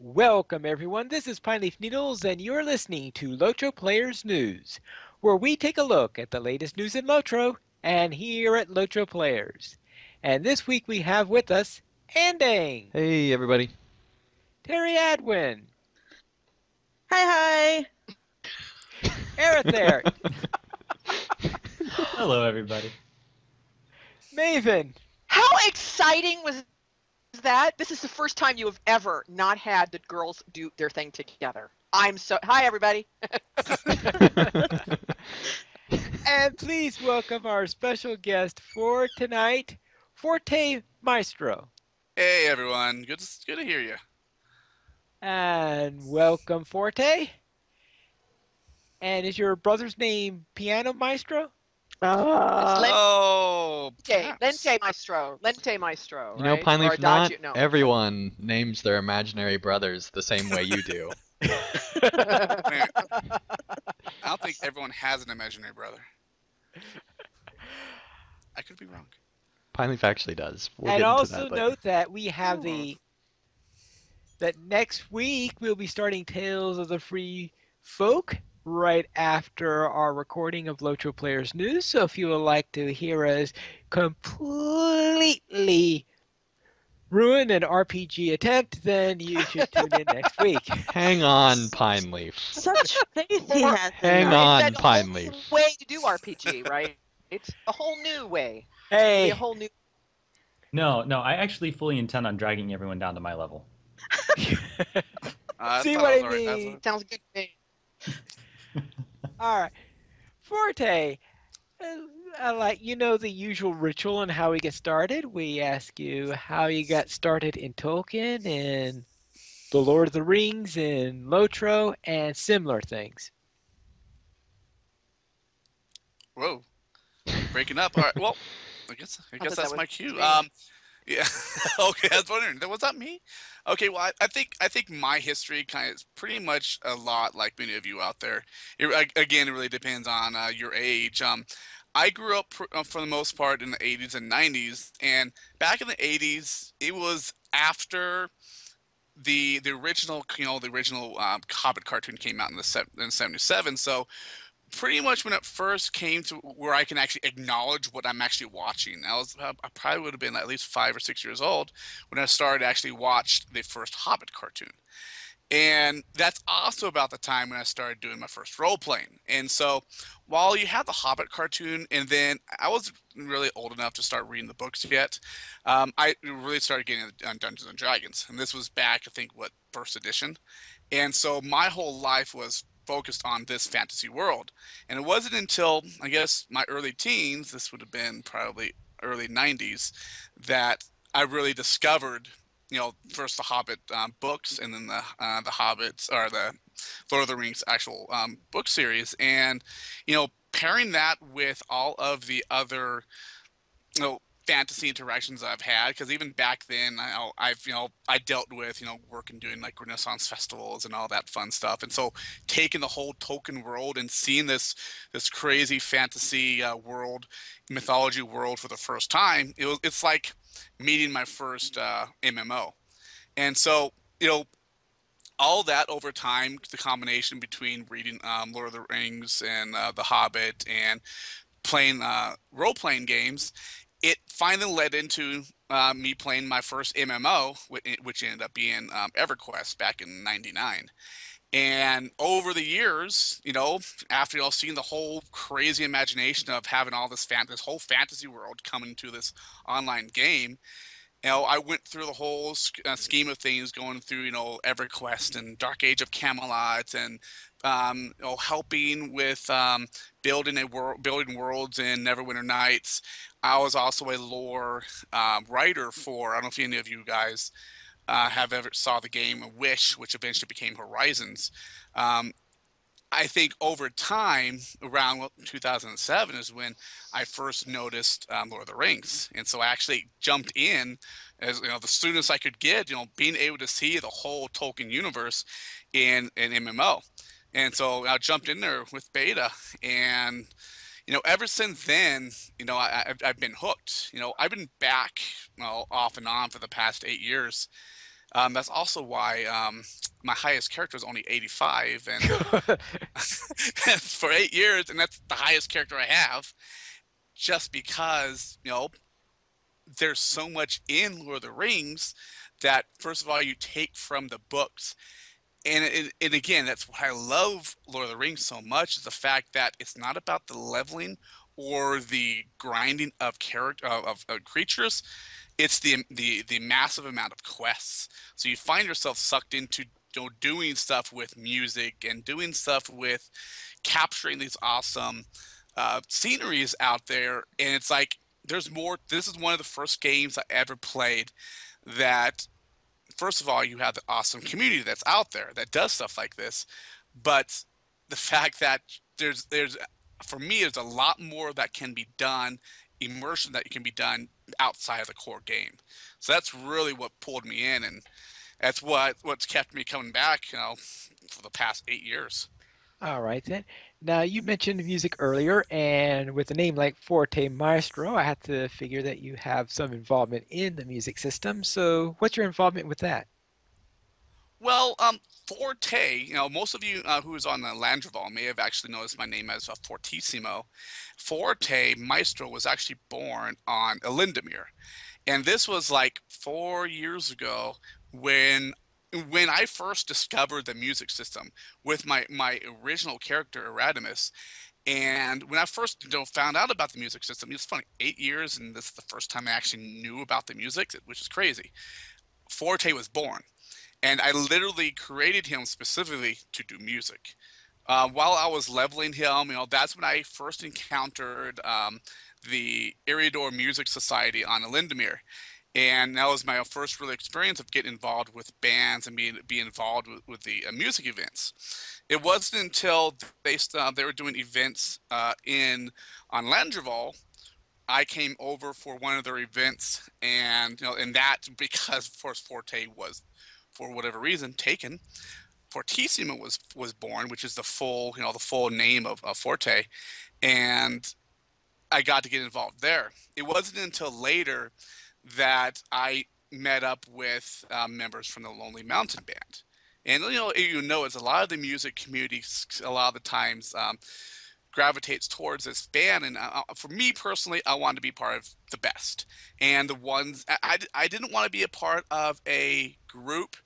Welcome, everyone. This is Pineleaf Needles, and you're listening to LOTRO Players News, where we take a look at the latest news in LOTRO and here at LOTRO Players. And this week we have with us Andang, Hey, everybody. Terry Adwin, Hi, hi. Arathaert, Hello, everybody. Maven, How exciting was that? This is the first time you have ever not had the girls do their thing together. Hi, everybody. and please welcome our special guest for tonight, Forte Maestro. Hey everyone, good to hear you. And welcome, Forte. And is your brother's name Piano Maestro? Oh, perhaps. Lente Maestro, You know, right? Pineleaf, Or not Adagio, no. everyone names their imaginary brothers the same way you do. Man, I don't think everyone has an imaginary brother. I could be wrong. Pineleaf actually does. We'll And get into also that later. note that we have that next week we'll be starting Tales of the Free Folk right after our recording of Lotro Players News. So if you would like to hear us completely ruin an RPG attempt, then you should tune in next week. Hang on, Pineleaf. Such faith he has in Hang us. on, It's a whole Pineleaf. new way to do RPG, right? It's a whole new way. It'll be Hey, a whole new. No, I actually fully intend on dragging everyone down to my level. I see thought what was I alright. mean? Sounds good to me. All right, Forte. Like the usual ritual and how we get started. We ask you how you got started in Tolkien and The Lord of the Rings and Lotro and similar things. Whoa, breaking up. All right. Well, I guess I thought that that's was my cue. me. Yeah. Okay, I was wondering. Was that me? Okay. Well, I think my history kind of is pretty much a lot like many of you out there. Again, it really depends on your age. I grew up for the most part in the 80s and 90s, and back in the 80s, it was after the original, the original Hobbit cartoon came out in '77. So pretty much when it first came to where I can actually acknowledge what I'm actually watching, I probably would have been at least 5 or 6 years old when I started actually watched the first Hobbit cartoon. And that's also about the time when I started doing my first role playing. And so while you have the Hobbit cartoon, and then I wasn't really old enough to start reading the books yet, I really started getting on Dungeons and Dragons. And this was back, I think, what, first edition. And so my whole life was focused on this fantasy world. And it wasn't until, I guess, my early teens, this would have been probably early 90s, that I really discovered, first the Hobbit books, and then the Hobbits, or the Lord of the Rings actual book series, and pairing that with all of the other fantasy interactions I've had, because even back then I dealt with work and doing like Renaissance festivals and all that fun stuff, and so taking the whole Tolkien world and seeing this crazy fantasy world, mythology world for the first time, it's like meeting my first MMO. And so, all that over time, the combination between reading Lord of the Rings and The Hobbit and playing role playing games, it finally led into me playing my first MMO, which ended up being EverQuest back in '99. And over the years, after seeing the whole crazy imagination of having all this whole fantasy world come into this online game, I went through the whole scheme of things, going through, EverQuest and Dark Age of Camelot, and helping with building worlds in Neverwinter Nights. I was also a lore writer for. I don't know if any of you guys have ever saw the game Wish, which eventually became Horizons. Um, I think over time, around 2007, is when I first noticed Lord of the Rings, and so I actually jumped in as the soonest I could get. Being able to see the whole Tolkien universe in an MMO, and so I jumped in there with beta, and ever since then, I've been hooked. I've been back, off and on for the past 8 years, That's also why my highest character is only 85, and for 8 years, and that's the highest character I have, just because there's so much in Lord of the Rings that first of all you take from the books. And again, that's why I love Lord of the Rings so much is the fact that it's not about the leveling or the grinding of character of creatures. It's the massive amount of quests. So you find yourself sucked into doing stuff with music and doing stuff with capturing these awesome sceneries out there. And it's like there's more. This is one of the first games I ever played that first of all, you have the awesome community that's out there that does stuff like this, but the fact that there's for me, there's a lot more that can be done, immersion that can be done outside of the core game. So that's really what pulled me in, and that's what's kept me coming back, for the past 8 years. All right then. Now you mentioned music earlier, and with a name like Forte Maestro, I had to figure that you have some involvement in the music system. So what's your involvement with that? Well, Forte, most of you who is on the Landroval may have actually noticed my name as Fortissimo. Forte Maestro was actually born on Elendamere. And this was like 4 years ago when I first discovered the music system with my original character Erasmus. And when I first found out about the music system, it's funny, 8 years, and this is the first time I actually knew about the music, which is crazy. Forte was born, and I literally created him specifically to do music. While I was leveling him, that's when I first encountered the Eriador Music Society on Elendamere, and that was my first real experience of getting involved with bands and being involved with the music events. It wasn't until they were doing events in on Landreval I came over for one of their events, and that because Force Forte was, for whatever reason, taken. Fortissimo was born, which is the full name of Forte, and I got to get involved there. It wasn't until later that I met up with members from the Lonely Mountain Band. And it's a lot of the music community. A lot of the times gravitates towards this band, and for me personally, I wanted to be part of the best. And the ones I didn't want to be a part of a group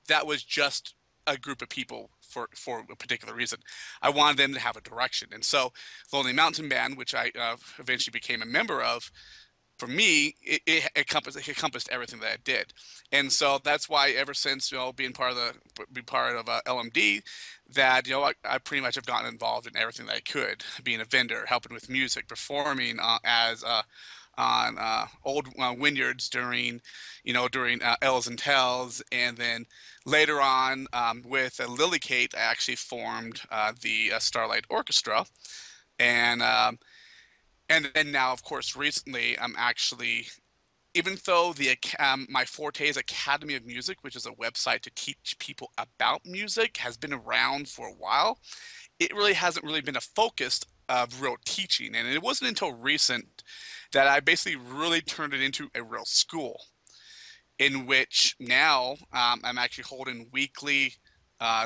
that was just a group of people for a particular reason. I wanted them to have a direction, and so Lonely Mountain Band, which I eventually became a member of, for me, it encompassed everything that I did, and so that's why ever since being part of LMD, that I pretty much have gotten involved in everything that I could, being a vendor, helping with music, performing as on old vineyards during L's and Tells, and then later on with Lily Kate, I actually formed the Starlight Orchestra, and then now, of course, recently I'm actually, even though my forte is Academy of Music, which is a website to teach people about music, has been around for a while, it really hasn't really been a focus of real teaching. And it wasn't until recent that I basically really turned it into a real school in which now I'm actually holding weekly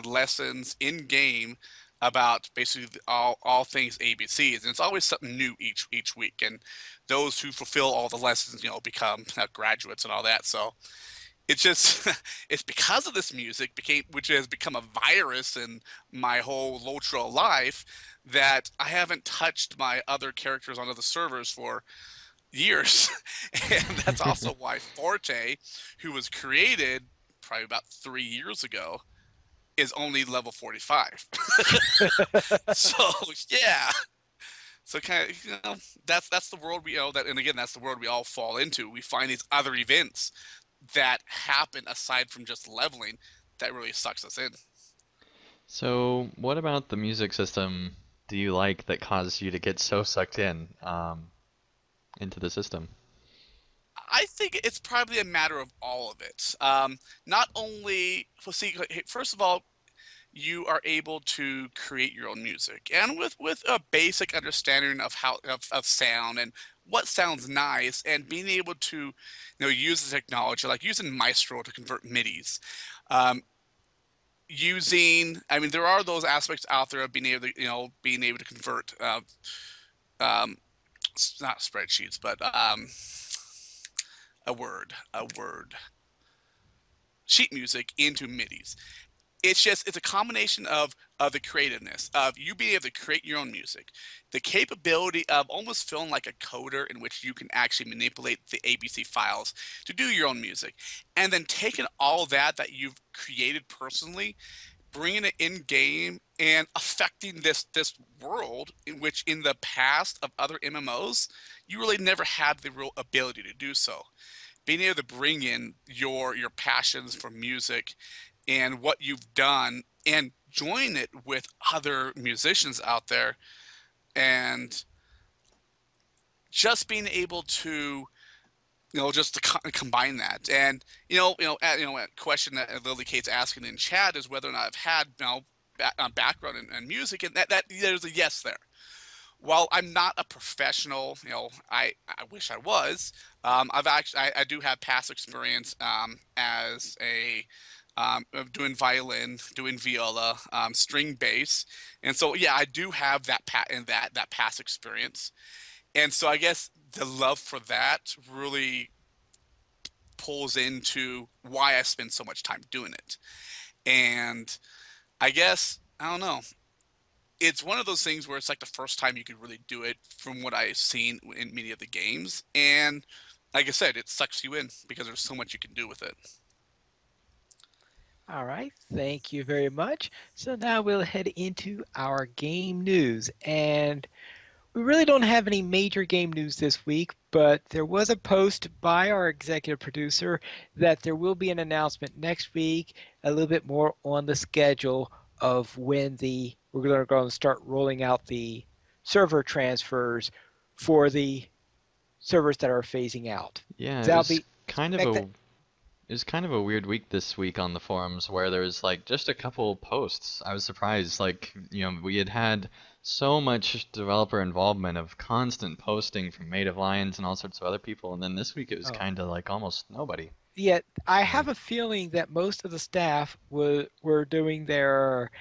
lessons in game about basically all things ABCs, and it's always something new each week. And those who fulfill all the lessons, become graduates and all that. So it's just it's because of this music which has become a virus in my whole LOTRO life that I haven't touched my other characters on other servers for years. And that's also why Forte, who was created probably about 3 years ago, is only level 45. So yeah. So kind of that's the world that, and again, that's the world we all fall into. We find these other events that happen aside from just leveling that really sucks us in. So, what about the music system do you like that caused you to get so sucked in into the system? I think it's probably a matter of all of it. Not only, well, see, first of all, you are able to create your own music, and with a basic understanding of how of sound and what sounds nice and being able to, use the technology, like using Maestro to convert MIDIs. Um, I mean, there are those aspects out there of being able to convert, um, not spreadsheets, but a word, sheet music into MIDIs. It's a combination of the creativeness of you being able to create your own music, the capability of almost feeling like a coder in which you can actually manipulate the ABC files to do your own music, and then taking all that you've created personally, bringing it in game and affecting this world in which in the past of other MMOs you really never had the real ability to do so. Being able to bring in your passions for music and what you've done and join it with other musicians out there, and just being able to just to combine that. And a question that Lily Kate's asking in chat is whether or not I've had background in music, and that there's a yes there. While I'm not a professional, I wish I was. I do have past experience as a of doing violin, doing viola, string bass, and so yeah, I do have that past experience, and so I guess the love for that really pulls into why I spend so much time doing it, and I guess I don't know, it's one of those things where it's like the first time you could really do it from what I've seen in many of the games. And like I said, it sucks you in because there's so much you can do with it. All right, thank you very much. So now we'll head into our game news. And we really don't have any major game news this week, but there was a post by our executive producer that there will be an announcement next week, a little bit more on the schedule of when we're going to start rolling out the server transfers for the servers that are phasing out. Yeah, That'll be expect that. it was kind of a weird week this week on the forums where there was like just a couple posts. I was surprised, like, we had so much developer involvement of constant posting from Made of Lions and all sorts of other people, and then this week it was Oh, kind of like almost nobody. yeah, I So have a feeling that most of the staff were doing their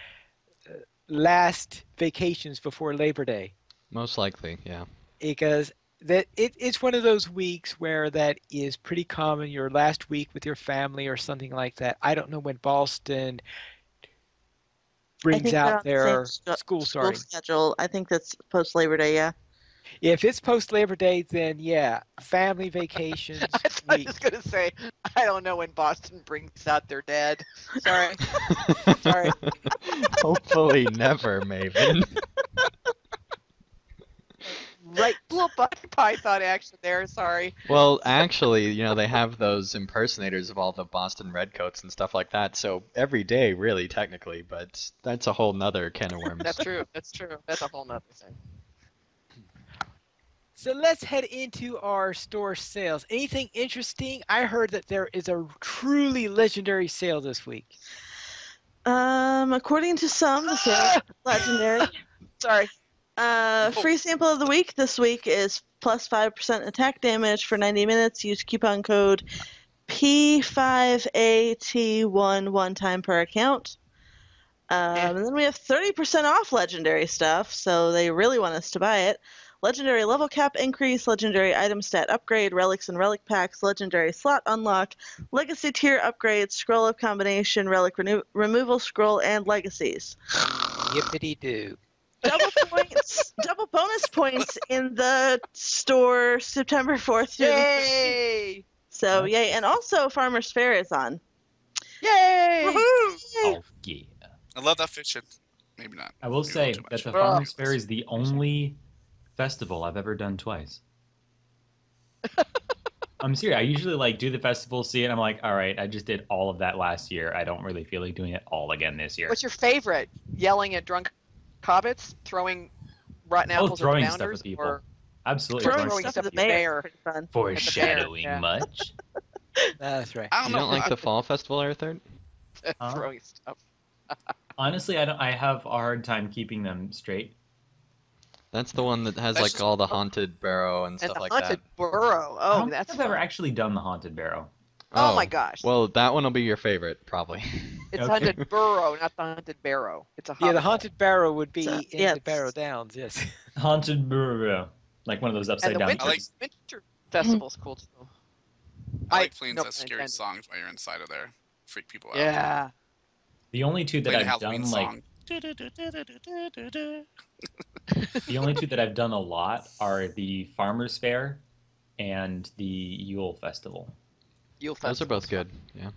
last vacations before Labor Day most likely, yeah. because it's one of those weeks where that is pretty common, your last week with your family or something like that. I don't know when Boston I brings think they're out on the same their school school starting. schedule. I think that's post Labor Day, yeah. If it's post Labor Day, then yeah, family I vacations thought I was week. going to say, I don't know when Boston brings out their dead. Sorry. Sorry. Hopefully never, Maven. Right. Little Python action there. Sorry. Well, actually, they have those impersonators of all the Boston Redcoats and stuff like that, so every day, really, technically, but that's a whole nother can of That's worms. true. That's true. That's a whole nother thing. So let's head into our store sales. Anything interesting? I heard that there is a truly legendary sale this week. According to some, the sale is legendary. Sorry. Free sample of the week this week is plus 5% attack damage for 90 minutes. Use coupon code P5AT1 one time per account. And then we have 30% off legendary stuff, so they really want us to buy it. Legendary level cap increase, legendary item stat upgrade, relics and relic packs, legendary slot unlock, legacy tier upgrades, scroll of combination, relic removal scroll, and legacies. Yippity doo. Double points, double bonus points in the store September 4th through the 13th. Yay! So, yay. And also, Farmer's Fair is on. Yay! Oh yeah. I love that fiction. Maybe not. I will Maybe a little say too that much. the Ugh. Farmers Fair is the only festival I've ever done twice. I'm serious. I usually do the festival, see it, and I'm like, all right, I just did all of that last year. I don't really feel like doing it all again this year. What's your favorite? Yelling at drunk hobbits, throwing rotten Oh, apples throwing at the stuff bounders, at people. or Absolutely. Throwing throwing stuff stuff at at the the mayor mayor. is pretty fun. Foreshadowing yeah. much? That's right. I don't You know. don't like the Fall Festival, Arathaert? Huh? Throwing stuff. Honestly, I have a hard time keeping them straight. That's the one that has That's like just all the haunted barrow and And stuff the like haunted that. burrow. I Oh, don't think that's I've ever fun. actually done the haunted barrow. Oh my gosh. Well, that one will be your favorite, probably. It's Okay. haunted burrow, not the haunted barrow. It's a Yeah, the hobbit hole. haunted barrow would So, be in yeah, the Barrow Downs. Yes. Haunted barrow, like one of those And upside the down winter I like- trees. festival's cool too. I like playing no the pun scary intended. songs while you're inside of there. Freak people out. Yeah. The only two that Playing the I've Halloween done like song. the only two that I've done a lot are the Farmers Fair and the Yule Festival. Yule Those are both festival's good. Yeah. fun.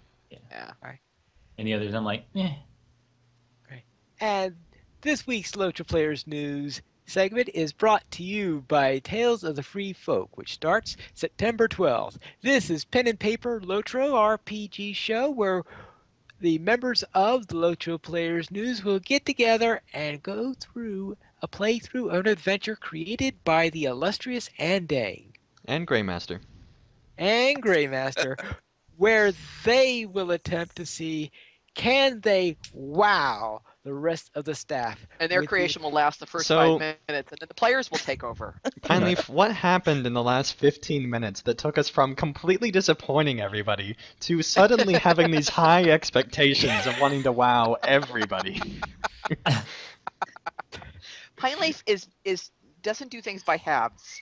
Yeah. And the others I'm like, eh. And this week's LOTRO Players News segment is brought to you by Tales of the Free Folk, which starts September 12th. This is Pen and Paper LOTRO RPG show where the members of the LOTRO Players News will get together and go through a playthrough of an adventure created by the illustrious Andang And Greymaster. and Greymaster, where they will attempt to see can they wow the rest of the staff. And their with the- creation will last the first So- 5 minutes, and then the players will take over. Kindly, what happened in the last 15 minutes that took us from completely disappointing everybody to suddenly having these high expectations of wanting to wow everybody? Pine Leaf is doesn't do things by halves.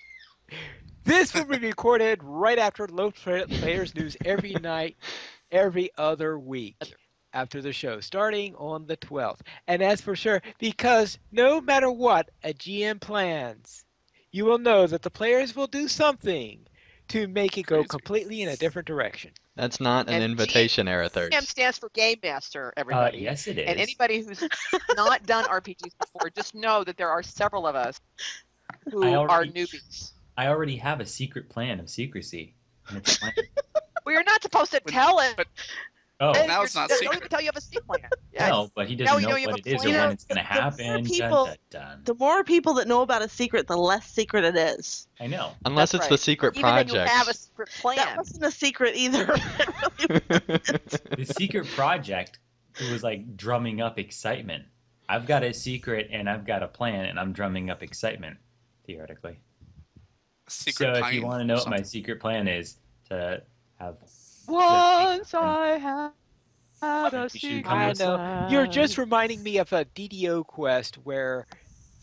This will be recorded right after LOTRO Players News every night, every other week after the show, starting on the 12th. And as for sure, because no matter what a GM plans, you will know that the players will do something to make it go Crazy. completely in a different direction. That's not an And invitation, Arathaert. GM stands for Game Master, everybody. Yes, it is. And anybody who's not done RPGs before, just know that there are several of us who I are already- newbies. I already have a secret plan of secrecy. And it's planned. Well, you're not supposed to tell it. but- Oh, Hey, now you're- it's not don't secret. even tell you have a secret plan. Yeah. no, but he Now doesn't you know know you what have it a is or plan. when it's going to The more happen. people- Dun, dun, dun. the more people that know about a secret, the less secret it is. I know. Unless That's it's the right. secret Even then, you project. have a secret plan. That wasn't a secret either. It really wasn't. The secret project was like drumming up excitement. I've got a secret and I've got a plan and I'm drumming up excitement, theoretically. Secret So if pine you want to or know what my something. secret plan is, to have Once I had a You should secret come I listen. know. You're just reminding me of a DDO quest where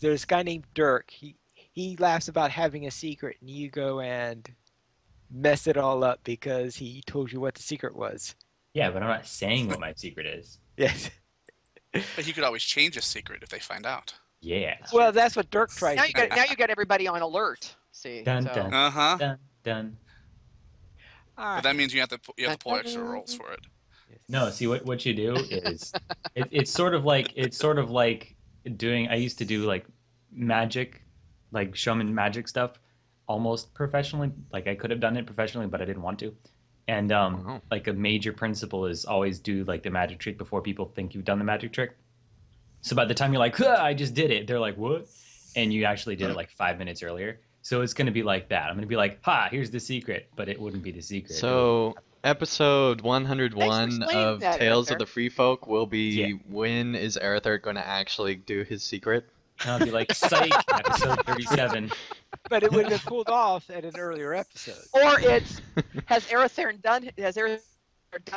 there's a guy named Dirk. He laughs about having a secret, and you go and mess it all up because he told you what the secret was. Yeah, but I'm not saying what my secret is. Yes. But he could always change his secret if they find out. Yeah. Well, that's what Dirk tries Now to you do. got everybody on alert. See. Dun, so. dun. Uh-huh. Dun, dun. All But right. that means you have to pull extra rolls for it. No, see what you do is it's sort of like doing. I used to do like magic, like showman magic stuff, almost professionally. Like I could have done it professionally, but I didn't want to. And Wow. like a major principle is always do like the magic trick before people think you've done the magic trick. So by the time you're like, "Huh, I just did it," they're like, "What?" And you actually did it like 5 minutes earlier. So it's going to be like that. I'm going to be like, "Ha, here's the secret," but it wouldn't be the secret. So, episode 101 Thanks for explaining of that, Tales of Arathaert. the Free Folk will be Yeah. when is Arathaert going to actually do his secret? And I'll be like, "Psych," episode 37. But it would have been pulled off at an earlier episode. Or it's has Arathaert done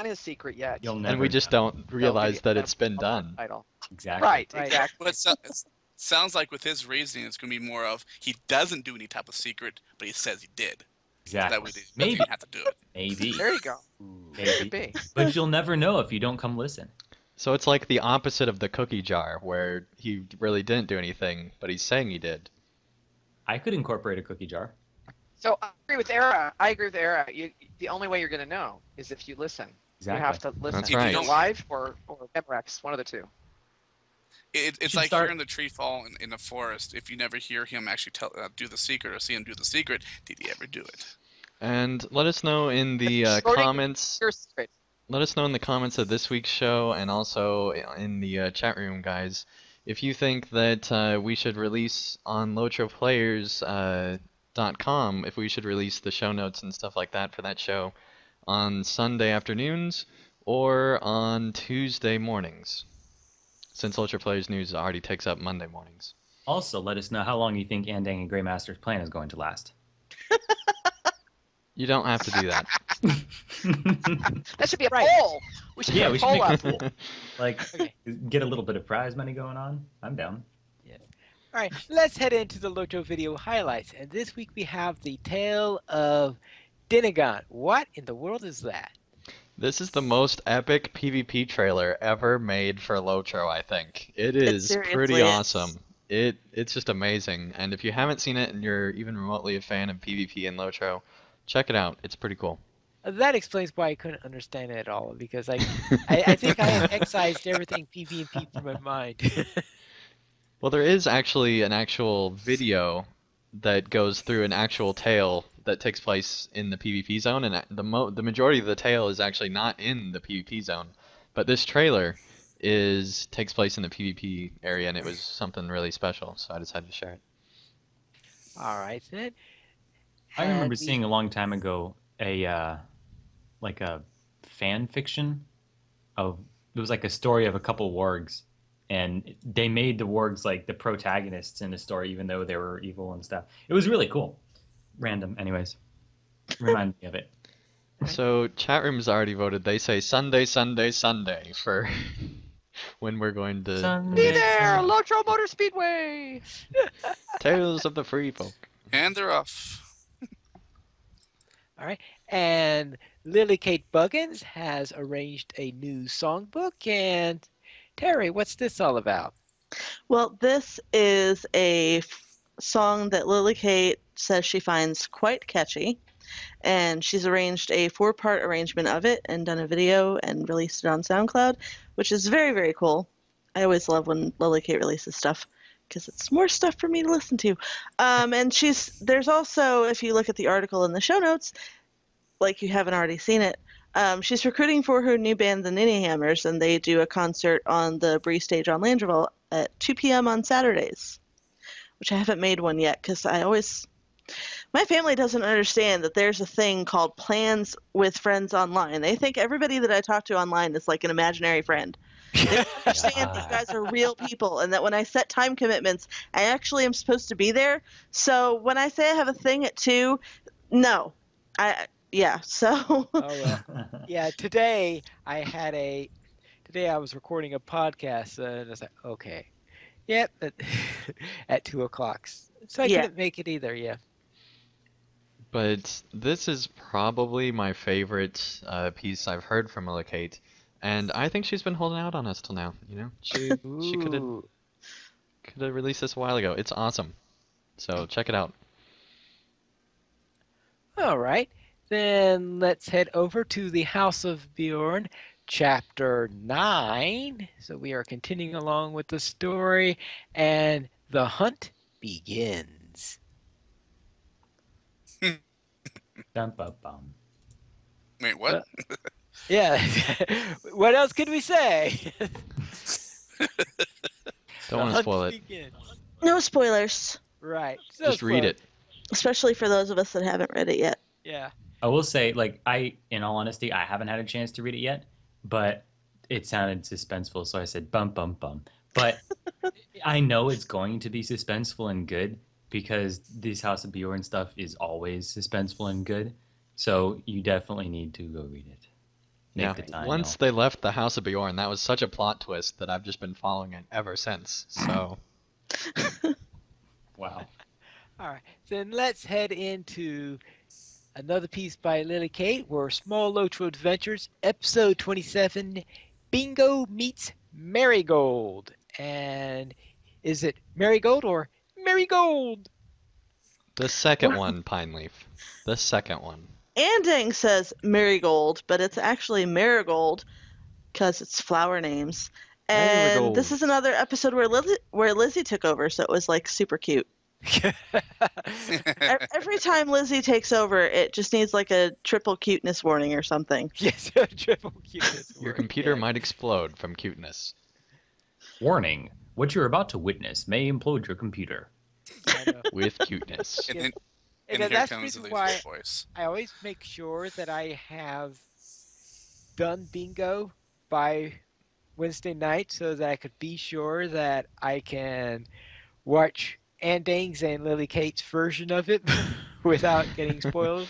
his secret yet? You'll never. And we just know. don't realize that it's been done. Title. Exactly. Right. Right. Exactly. But it sounds like with his reasoning, it's going to be more of he doesn't do any type of secret, but he says he did. That Exactly. way they Maybe. don't have to do it. Maybe. There you go. Maybe. Could be. But you'll never know if you don't come listen. So it's like the opposite of the cookie jar, where he really didn't do anything, but he's saying he did. I could incorporate a cookie jar. So I agree with Era. The only way you're going to know is if you listen. Exactly. You have to listen. That's right. Either live or Memorex, one of the two. It's should like start- hearing the tree fall in the forest. If you never hear him actually do the secret or see him do the secret, did he ever do it? And let us know in the Shorting comments. Your secret. Let us know in the comments of this week's show, and also in the chat room, guys, if you think that we should release on LotroPlayers.com, if we should release the show notes and stuff like that for that show on Sunday afternoons or on Tuesday mornings, since Lotro Players News already takes up Monday mornings. Also, let us know how long you think Andang and Greymaster's plan is going to last. You don't have to do that. That should be a Right. poll. We should Yeah, put a we should poll make a up. pool. Like, Okay. get a little bit of prize money going on. I'm down. Yes. All right. Let's head into the LOTRO video highlights. And this week we have the tale of Dinagon. What in the world is that? This is the most epic PvP trailer ever made for LOTRO, I think. It It is pretty seriously awesome. is. It's just amazing. And if you haven't seen it and you're even remotely a fan of PvP and LOTRO, check it out. It's pretty cool. That explains why I couldn't understand it at all, because I think I have excised everything PvP from my mind. Well, there is actually an actual video that goes through an actual tale that takes place in the PvP zone, and the majority of the tale is actually not in the PvP zone. But this trailer takes place in the PvP area, and it was something really special, so I decided to share it. All right then. I remember And seeing a long time ago like a fan fiction of it was like a story of a couple wargs, and they made the wargs like the protagonists in the story, even though they were evil and stuff. It was really cool. Random, anyways. Remind me of it. So chat rooms already voted. They say Sunday, Sunday, Sunday for when we're going to Be Sunday, there, Sunday. Lotro Motor Speedway. Tales of the Free Folk. And they're off. all right. And Lily Kate Buggins has arranged a new songbook. And Terry, what's this all about? Well, this is a song that Lily Kate says she finds quite catchy, and she's arranged a 4-part arrangement of it and done a video and released it on SoundCloud, which is very, very cool. I always love when Lily Kate releases stuff because it's more stuff for me to listen to. And there's also, if you look at the article in the show notes, like you haven't already seen it, she's recruiting for her new band, the Ninny Hammers, and they do a concert on the Bree stage on Landreval at 2 p.m. on Saturdays, which I haven't made one yet because my family doesn't understand that there's a thing called plans with friends online. They think everybody that I talk to online is like an imaginary friend. They don't understand that you guys are real people and that when I set time commitments, I actually am supposed to be there. So when I say I have a thing at 2, no. So Oh well. Yeah, today I was recording a podcast, and I was like, okay, yep, at 2 o'clock. So I yeah. couldn't make it either. Yeah. But this is probably my favorite piece I've heard from Lily Kate, and I think she's been holding out on us till now. You know, she could Ooh. have released this a while ago. It's awesome. So check it out. All right. Then let's head over to the House of Bjorn, chapter 9. So we are continuing along with the story, and the hunt begins. Dum, bum, bum. Wait, what? Yeah. What else could we say? Don't want to spoil it. Begins. No spoilers, Right. So Just read it. especially for those of us that haven't read it yet. Yeah. I will say, like, in all honesty, I haven't had a chance to read it yet, but it sounded suspenseful, so I said bum bum bum. But I know it's going to be suspenseful and good because this House of Bjorn stuff is always suspenseful and good. So you definitely need to go read it. Yeah. Make the time. Once they left the House of Bjorn, that was such a plot twist that I've just been following it ever since. So Wow. All right. Then let's head into another piece by Lily Kate, where Small Lotro Adventures, episode 27, Bingo meets Marigold. And is it Marigold or Marigold? the second one, Pine Leaf. The second one. Andang says marigold, but it's actually marigold because it's flower names. And Marigold. this is another episode where Lizzie took over, so it was like super cute. Every time Lizzie takes over, it just needs like a triple cuteness warning or something. Yes, triple cuteness. Your word, computer yeah. might explode from cuteness. Warning. What you're about to witness may implode your computer. I know. With cuteness. And, Yeah. then, And and here that's the comes reason Lisa's why voice. I always make sure that I have done bingo by Wednesday night so that I could be sure that I can watch Andang's and Lily Kate's version of it without getting spoiled?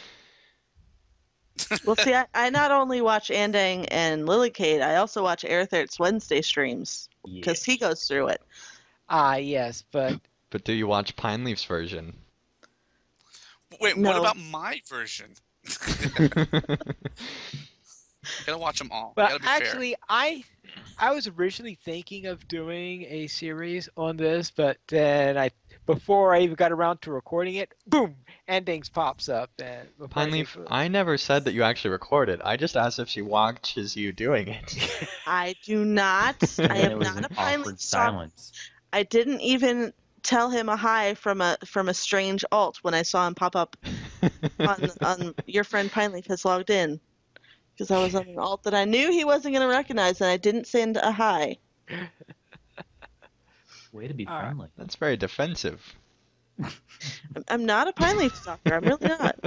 Well, see, I not only watch Andang and Lily Kate, I also watch Arathaert's Wednesday streams Yeah. because he goes through it. Ah, yes, but But do you watch Pine Leaf's version? Wait, what No. about my version? Gotta watch them all. well, Gotta be actually, I was originally thinking of doing a series on this, but then before I even got around to recording it, boom, Andang's pops up, and before Pine I Leaf, think, I never said that you actually recorded. I just asked if she watches you doing it. I do not. I And am it was not an a Pine awkward Leaf stalker. silence. I didn't even tell him a hi from a strange alt when I saw him pop up on your friend Pineleaf has logged in, because I was on an alt that I knew he wasn't going to recognize, and I didn't send a hi. Way to be All right. friendly. That's very defensive. I'm not a Pineleaf stalker. I'm really not.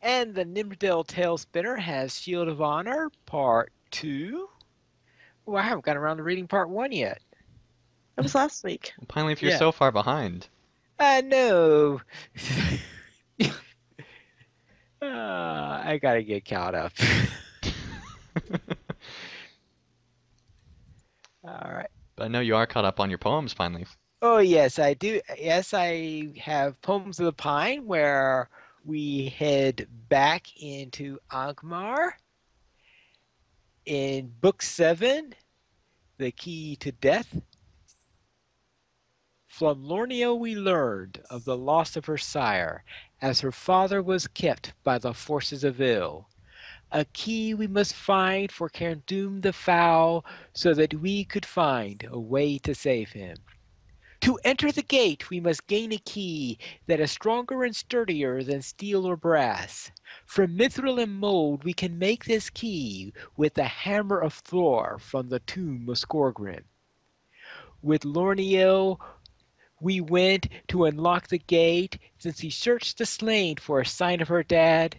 and the Nimrodale Tail Spinner has Shield of Honor Part 2. Well, I haven't got around to reading Part 1 yet. That was last week. Pine Leaf, you're Yeah. so far behind. I know. I gotta get caught up. All right. But I know you are caught up on your poems, Pine Leaf. Oh, yes, I do. Yes, I have Poems of the Pine where we head back into Angmar. In Book 7, The Key to Death. From Lorneo we learned of the loss of her sire, as her father was kept by the forces of ill. A key we must find for Cardoom the Foul, so that we could find a way to save him. To enter the gate we must gain a key that is stronger and sturdier than steel or brass. From mithril and mold we can make this key with the hammer of Thor from the tomb of Skorgrim. With Lorneo we went to unlock the gate, since he searched the slain for a sign of her dad.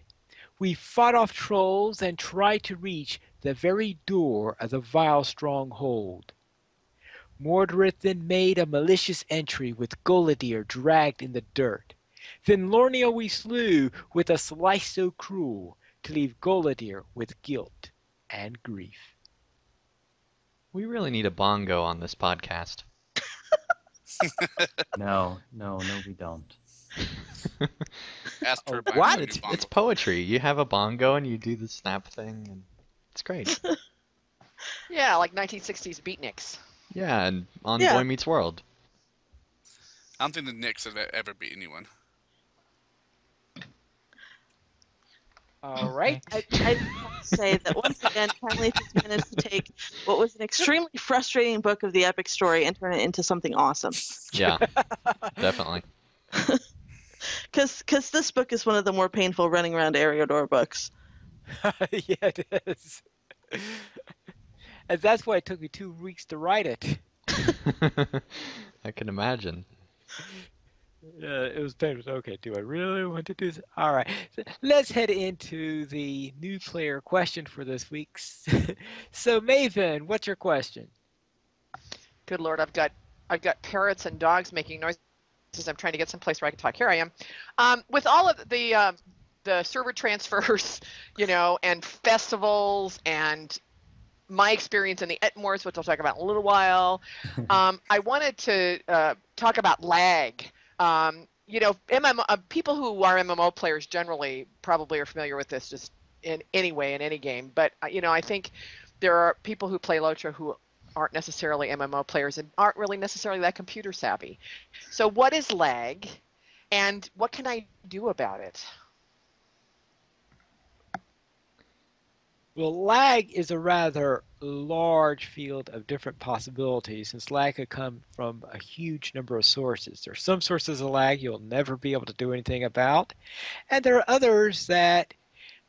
We fought off trolls and tried to reach the very door of the vile stronghold. Mordred then made a malicious entry with Golidir dragged in the dirt. Then Lorneo we slew with a slice so cruel to leave Golidir with guilt and grief. We really need a bongo on this podcast. No, we don't. Ask her Oh, by what? my new It's bongo. poetry. You have a bongo and you do the snap thing, and it's great. Yeah, like 1960s beatniks. Yeah, and on Yeah. Boy Meets World. I don't think the Knicks have ever beat anyone. All right. I want to say that once again, Pineleaf has managed to take what was an extremely frustrating book of the epic story and turn it into something awesome. Yeah, definitely. Because this book is one of the more painful running around Eriador books. Yeah, it is. And that's why it took me 2 weeks to write it. I can imagine. It was painful. Okay, do I really want to do this? All right, so let's head into the new player question for this week. So, Maven, what's your question? Good Lord, I've got parrots and dogs making noises. I'm trying to get someplace where I can talk. Here I am. With all of the server transfers, and festivals and my experience in the Etmors, which I'll talk about in a little while, I wanted to talk about lag. People who are MMO players generally probably are familiar with this just in any game. But, I think there are people who play LOTRO who aren't necessarily MMO players and aren't really necessarily that computer savvy. So what is lag and what can I do about it? Well, lag is a rather large field of different possibilities, since lag could come from a huge number of sources. There are some sources of lag you'll never be able to do anything about, and there are others that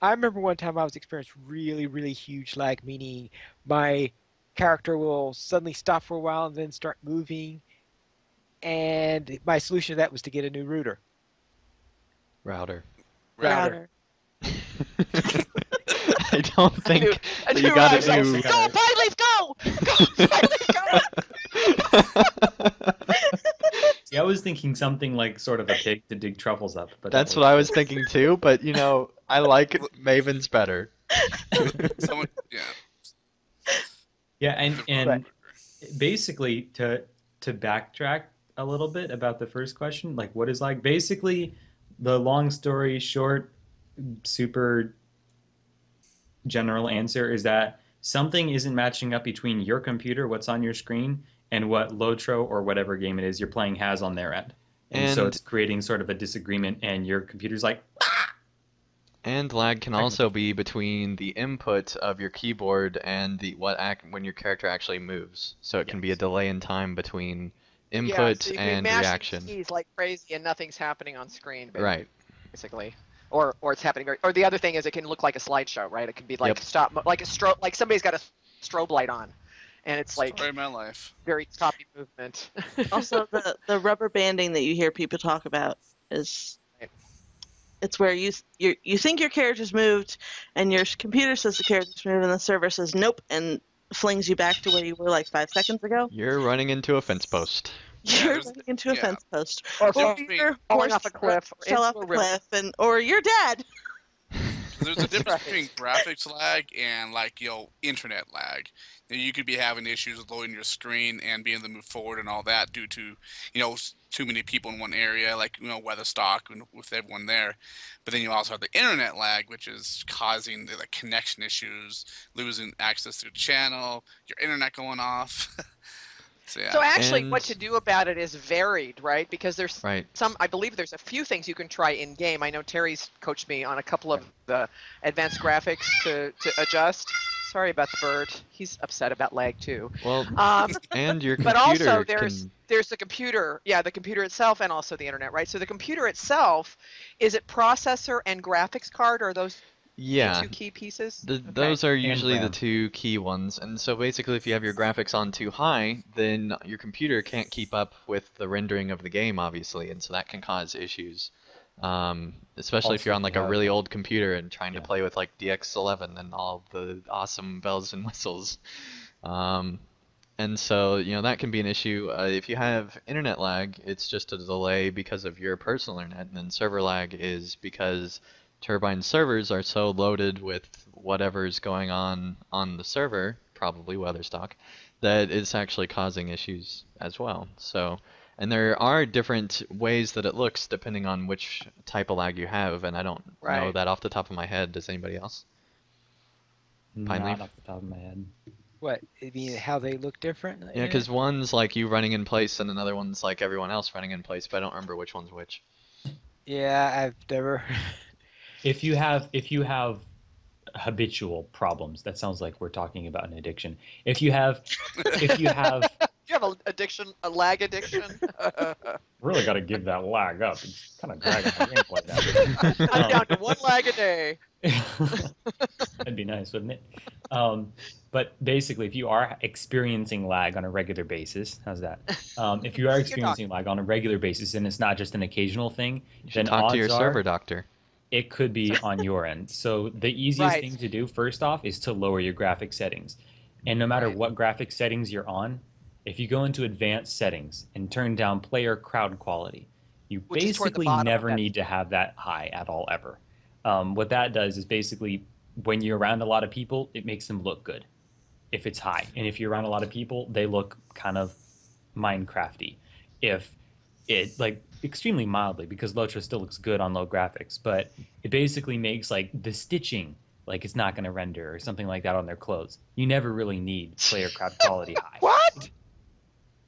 I remember one time I was experiencing really, really huge lag, meaning my character will suddenly stop for a while and then start moving, and my solution to that was to get a new router. Router. Router. I don't think A that new you got router. a new. Go, Pineleaf, go! Go, Pineleaf, go! thinking something like sort of a pig to dig truffles up, but that That's what works I too. was thinking too, but I like Maven's better. Someone, yeah. Yeah, The Right. and basically to backtrack a little bit about the first question, like what is like basically the long story short, super general answer is that something isn't matching up between your computer, what's on your screen, and what Lotro or whatever game it is you're playing has on their end. And so And it's creating sort of a disagreement, and your computer's like, and lag can I can also be between the input of your keyboard and when your character actually moves. So it can be a yes. delay in time between Yeah, input so you can be and mashing reaction. keys like crazy and nothing's happening on screen, Right. basically. Or it's happening or the other thing is it can look like a slideshow, right? It can be like Yep. like a strobe, like somebody's got a strobe light on, and it's story like of my life. very choppy movement. Also, the rubber banding that you hear people talk about is Right. it's where you think your character's moved, and your computer says the character's moved, and the server says nope, and flings you back to where you were like 5 seconds ago. You're running into a fence post. Yeah, You're there's running into a yeah. fence post, Or or Difference between your falling horse off a cliff or fell off into a the river. cliff, or you're dead. There's a That's difference right. between graphics lag and internet lag. You could be having issues with loading your screen and being able to move forward and all that due to too many people in one area, like weather stock and with everyone there. But then you also have the internet lag, which is causing the connection issues, losing access to the channel, your internet going off. So So yeah, actually, what And to do about it is varied, right? Because there's right. I believe there's a few things you can try in game. I know Terry's coached me on a couple of the advanced graphics to adjust. Sorry about the bird. He's upset about lag too. Well, Um, and your but also computer can there's the computer, yeah, the computer itself, and also the internet, right? So the computer itself, is it processor and graphics card, or are those the yeah, two key pieces? Okay. those are And usually the RAM. two key ones. And so basically if you have your graphics on too high, then your computer can't keep up with the rendering of the game, obviously, and so that can cause issues. Especially if Also, you're if on you like a have really old computer and trying to yeah. play with like DX11 and all the awesome bells and whistles. Um, and so, that can be an issue. If you have internet lag, it's just a delay because of your personal internet, and then server lag is because Turbine servers are so loaded with whatever's going on the server, probably Weatherstock, that it's actually causing issues as well. So, and there are different ways that it looks depending on which type of lag you have, and I don't know Right. that off the top of my head. Does anybody else? Pine Not Leaf? off the top of my head. What? I mean, how they look different? Yeah, because one's like you running in place, and another one's like everyone else running in place, but I don't remember which one's which. Yeah, I've never. If you have habitual problems, that sounds like we're talking about an addiction. If you have You have an addiction, a lag addiction. really got to give that lag up. It's kind of dragging my gameplay down. I'm down to one lag a day. That'd be nice, wouldn't it? But basically, if you are experiencing lag on a regular basis, how's that? If you are You're experiencing lag on a regular basis and it's not just an occasional thing, You should then talk to your odds server are doctor. it could be on your end. So the easiest Right. thing to do first off is to lower your graphic settings. And no matter Right. what graphic settings you're on, if you go into advanced settings and turn down player crowd quality, you Which is toward the basically bottom of never that. need to have that high at all ever. What that does is basically when you're around a lot of people, it makes them look good if it's high. And if you're around a lot of people, they look kind of Minecrafty. If it like extremely mildly because LOTRO still looks good on low graphics, but it basically makes like the stitching like it's not going to render or something like that on their clothes. You never really need player crowd quality high. What?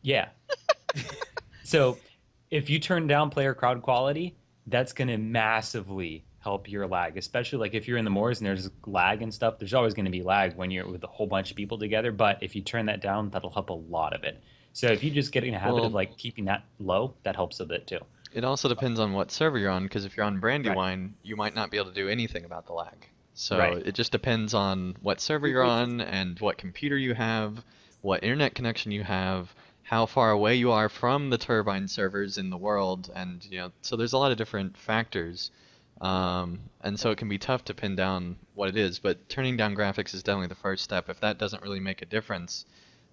Yeah. So if you turn down player crowd quality, that's going to massively help your lag, especially like if you're in the moors and there's lag and stuff. There's always going to be lag when you're with a whole bunch of people together, but if you turn that down, that'll help a lot of it. So if you just get in a habit of Well, like keeping that low, that helps a bit too. it also depends on what server you're on, because if you're on Right. Brandywine, you might not be able to do anything about the lag. So Right. it just depends on what server you're on and what computer you have, what internet connection you have, how far away you are from the turbine servers in the world, and so there's a lot of different factors. And so it can be tough to pin down what it is, but turning down graphics is definitely the first step. If that doesn't really make a difference,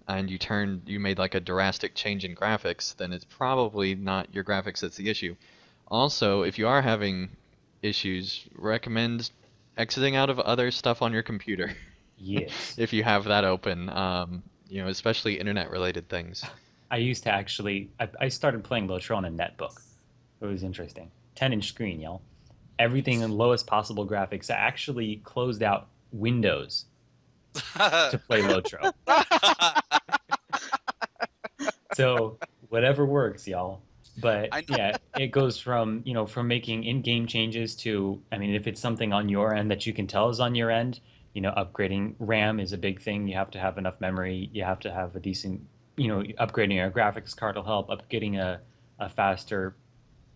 and you made like a drastic change in graphics, then it's probably not your graphics that's the issue. Also, if you are having issues, recommend exiting out of other stuff on your computer Yes. if you have that open, especially internet related things. I used to actually, I started playing LOTRO on a netbook. It was interesting. 10-inch screen, y'all. Everything in lowest possible graphics. I actually closed out Windows to play LOTRO. So whatever works, y'all. But I know. yeah, it goes from, from making in-game changes to, I mean, if it's something on your end that you can tell is on your end, upgrading RAM is a big thing. You have to have enough memory. You have to have a decent, upgrading a graphics card will help. Upgrading a faster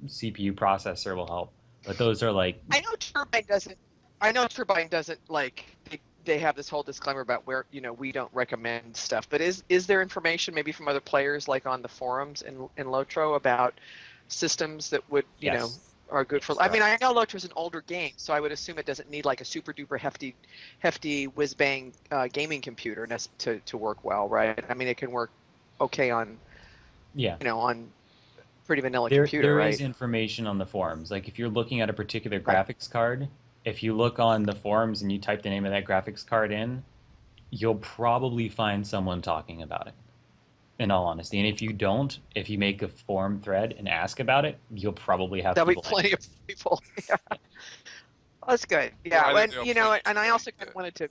CPU processor will help. But those are like, I know Turbine doesn't. I know Turbine doesn't like. They have this whole disclaimer about where we don't recommend stuff. But is there information maybe from other players like on the forums in LOTRO about systems that would yes. are good for? Yes, I mean, I know LOTRO is an older game, so I would assume it doesn't need like a super duper hefty whiz bang gaming computer to work well, right? I mean, it can work okay on Yeah. on pretty vanilla There, computer, there right? is information on the forums. Like if you're looking at a particular graphics card, if you look on the forums and you type the name of that graphics card in, you'll probably find someone talking about it, in all honesty. And if you don't, if you make a forum thread and ask about it, you'll probably have There'll be people plenty answer. of people. Yeah. That's good. Or Yeah, either and they'll you play know, you and too I also late kind to- of wanted to.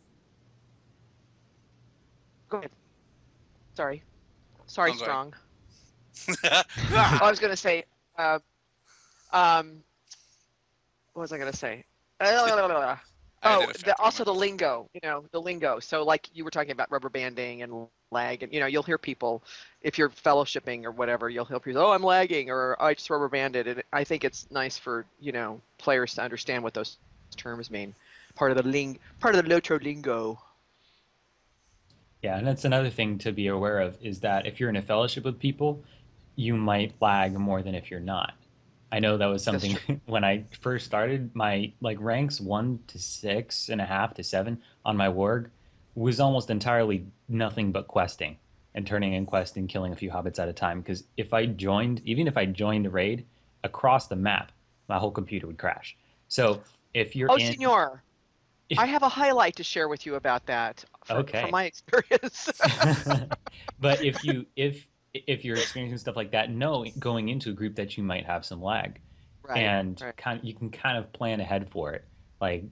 Go ahead. Sorry, sorry, I'm sorry. strong. Oh, I was gonna say. Um, what was I gonna say? I Oh, did a factor on also my the list. lingo. The lingo. So like you were talking about rubber banding and lag, and you'll hear people if you're fellowshipping or whatever, you'll hear people, oh, I'm lagging, or I just rubber banded. And I think it's nice for players to understand what those terms mean. Part of the LOTRO lingo. Yeah, and that's another thing to be aware of is that if you're in a fellowship with people, you might lag more than if you're not. I know that was That's something true. when I first started, my like ranks 1 to 6.5 to 7 on my warg was almost entirely nothing but questing and turning in quest and killing a few hobbits at a time. Because even if I joined a raid across the map, my whole computer would crash. So if you're Oh, in, senor, I have a highlight to share with you about that from okay. my experience. But if you're experiencing stuff like that, know going into a group that you might have some lag, Right, and right. you can kind of plan ahead for it. Like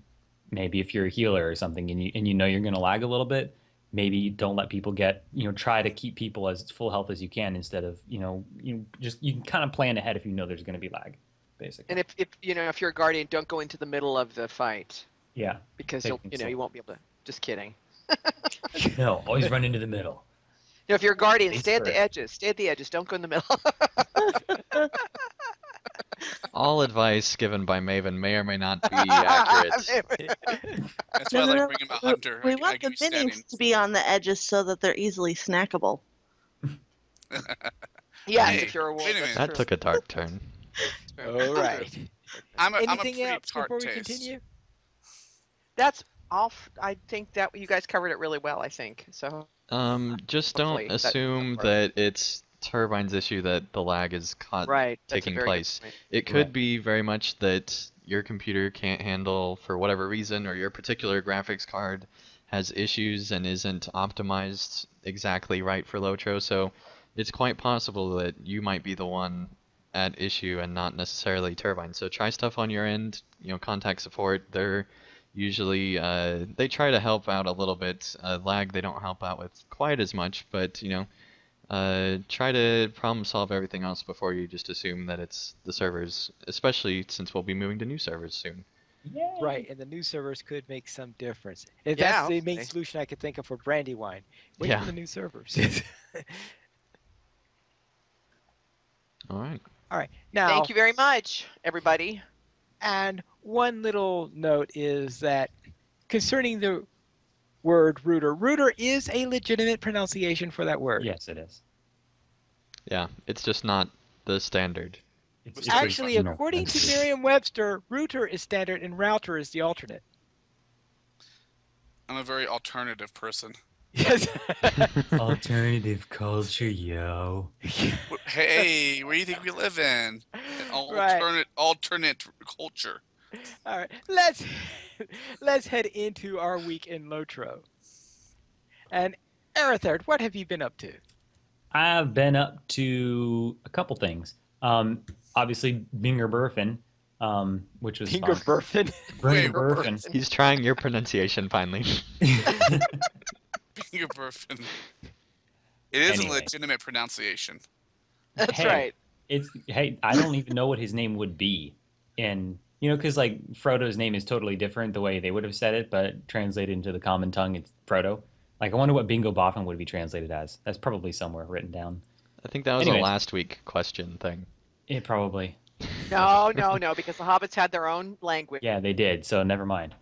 maybe if you're a healer or something, and you know you're going to lag a little bit, maybe don't let people get try to keep people as full health as you can instead of you can kind of plan ahead if you know there's going to be lag, basically. And if you're a guardian, don't go into the middle of the fight Yeah, because take things slow. you won't be able to. Just kidding. No, always run into the middle. If you're a guardian, Face stay at the first. edges. Stay at the edges. Don't go in the middle. All advice given by Maven may or may not be accurate. That's No, why I no, like no. bringing my hunter. We I want get the you standing. minis to be on the edges so that they're easily snackable. Yes, Hey, if you're a wolf, wait a that's minute. That true. took a dark turn. All right. I'm a Anything pretty else tart before we taste. continue? That's all. I think that you guys covered it really well. I think so. Just Hopefully don't that assume worked. that it's Turbine's issue that the lag is caught Right. That's a taking very place. good point. It could Right. be very much that your computer can't handle for whatever reason, or your particular graphics card has issues and isn't optimized exactly right for LOTRO. So it's quite possible that you might be the one at issue and not necessarily Turbine. So try stuff on your end. Contact support. They're usually they try to help out a little bit. Lag they don't help out with quite as much, but try to problem solve everything else before you just assume that it's the servers, especially since we'll be moving to new servers soon. Yay. Right, and the new servers could make some difference. And Yeah, that's the main hopefully. solution I could think of for Brandywine. Wait Yeah. for the new servers. All right. All right. Now, Thank you very much, everybody. and one little note is that concerning the word router, router is a legitimate pronunciation for that word. Yes, it is. Yeah, it's just not the standard. It's Actually, original. according to That's- Merriam-Webster, router is standard and router is the alternate. I'm a very alternative person. Yes. Alternative culture, yo. Hey, where do you think we live in? An Right. alternate culture. All right. Let's head into our week in Lotro. And Arathaert, what have you been up to? I've been up to a couple things. Obviously, Binger Burfin, which was Finger fun. burfing. Wait, Binger Burfin. He's trying your pronunciation finally. finger burfing. It is a Anyway. legitimate pronunciation. That's Hey, right. hey, I don't even know what his name would be. And, because like Frodo's name is totally different the way they would have said it, but translated into the common tongue, it's Frodo. Like, I wonder what Bingo Boffin would be translated as. That's probably somewhere written down. I think that was a Anyways, last week question thing. it probably. No, because the hobbits had their own language. Yeah, they did, so never mind.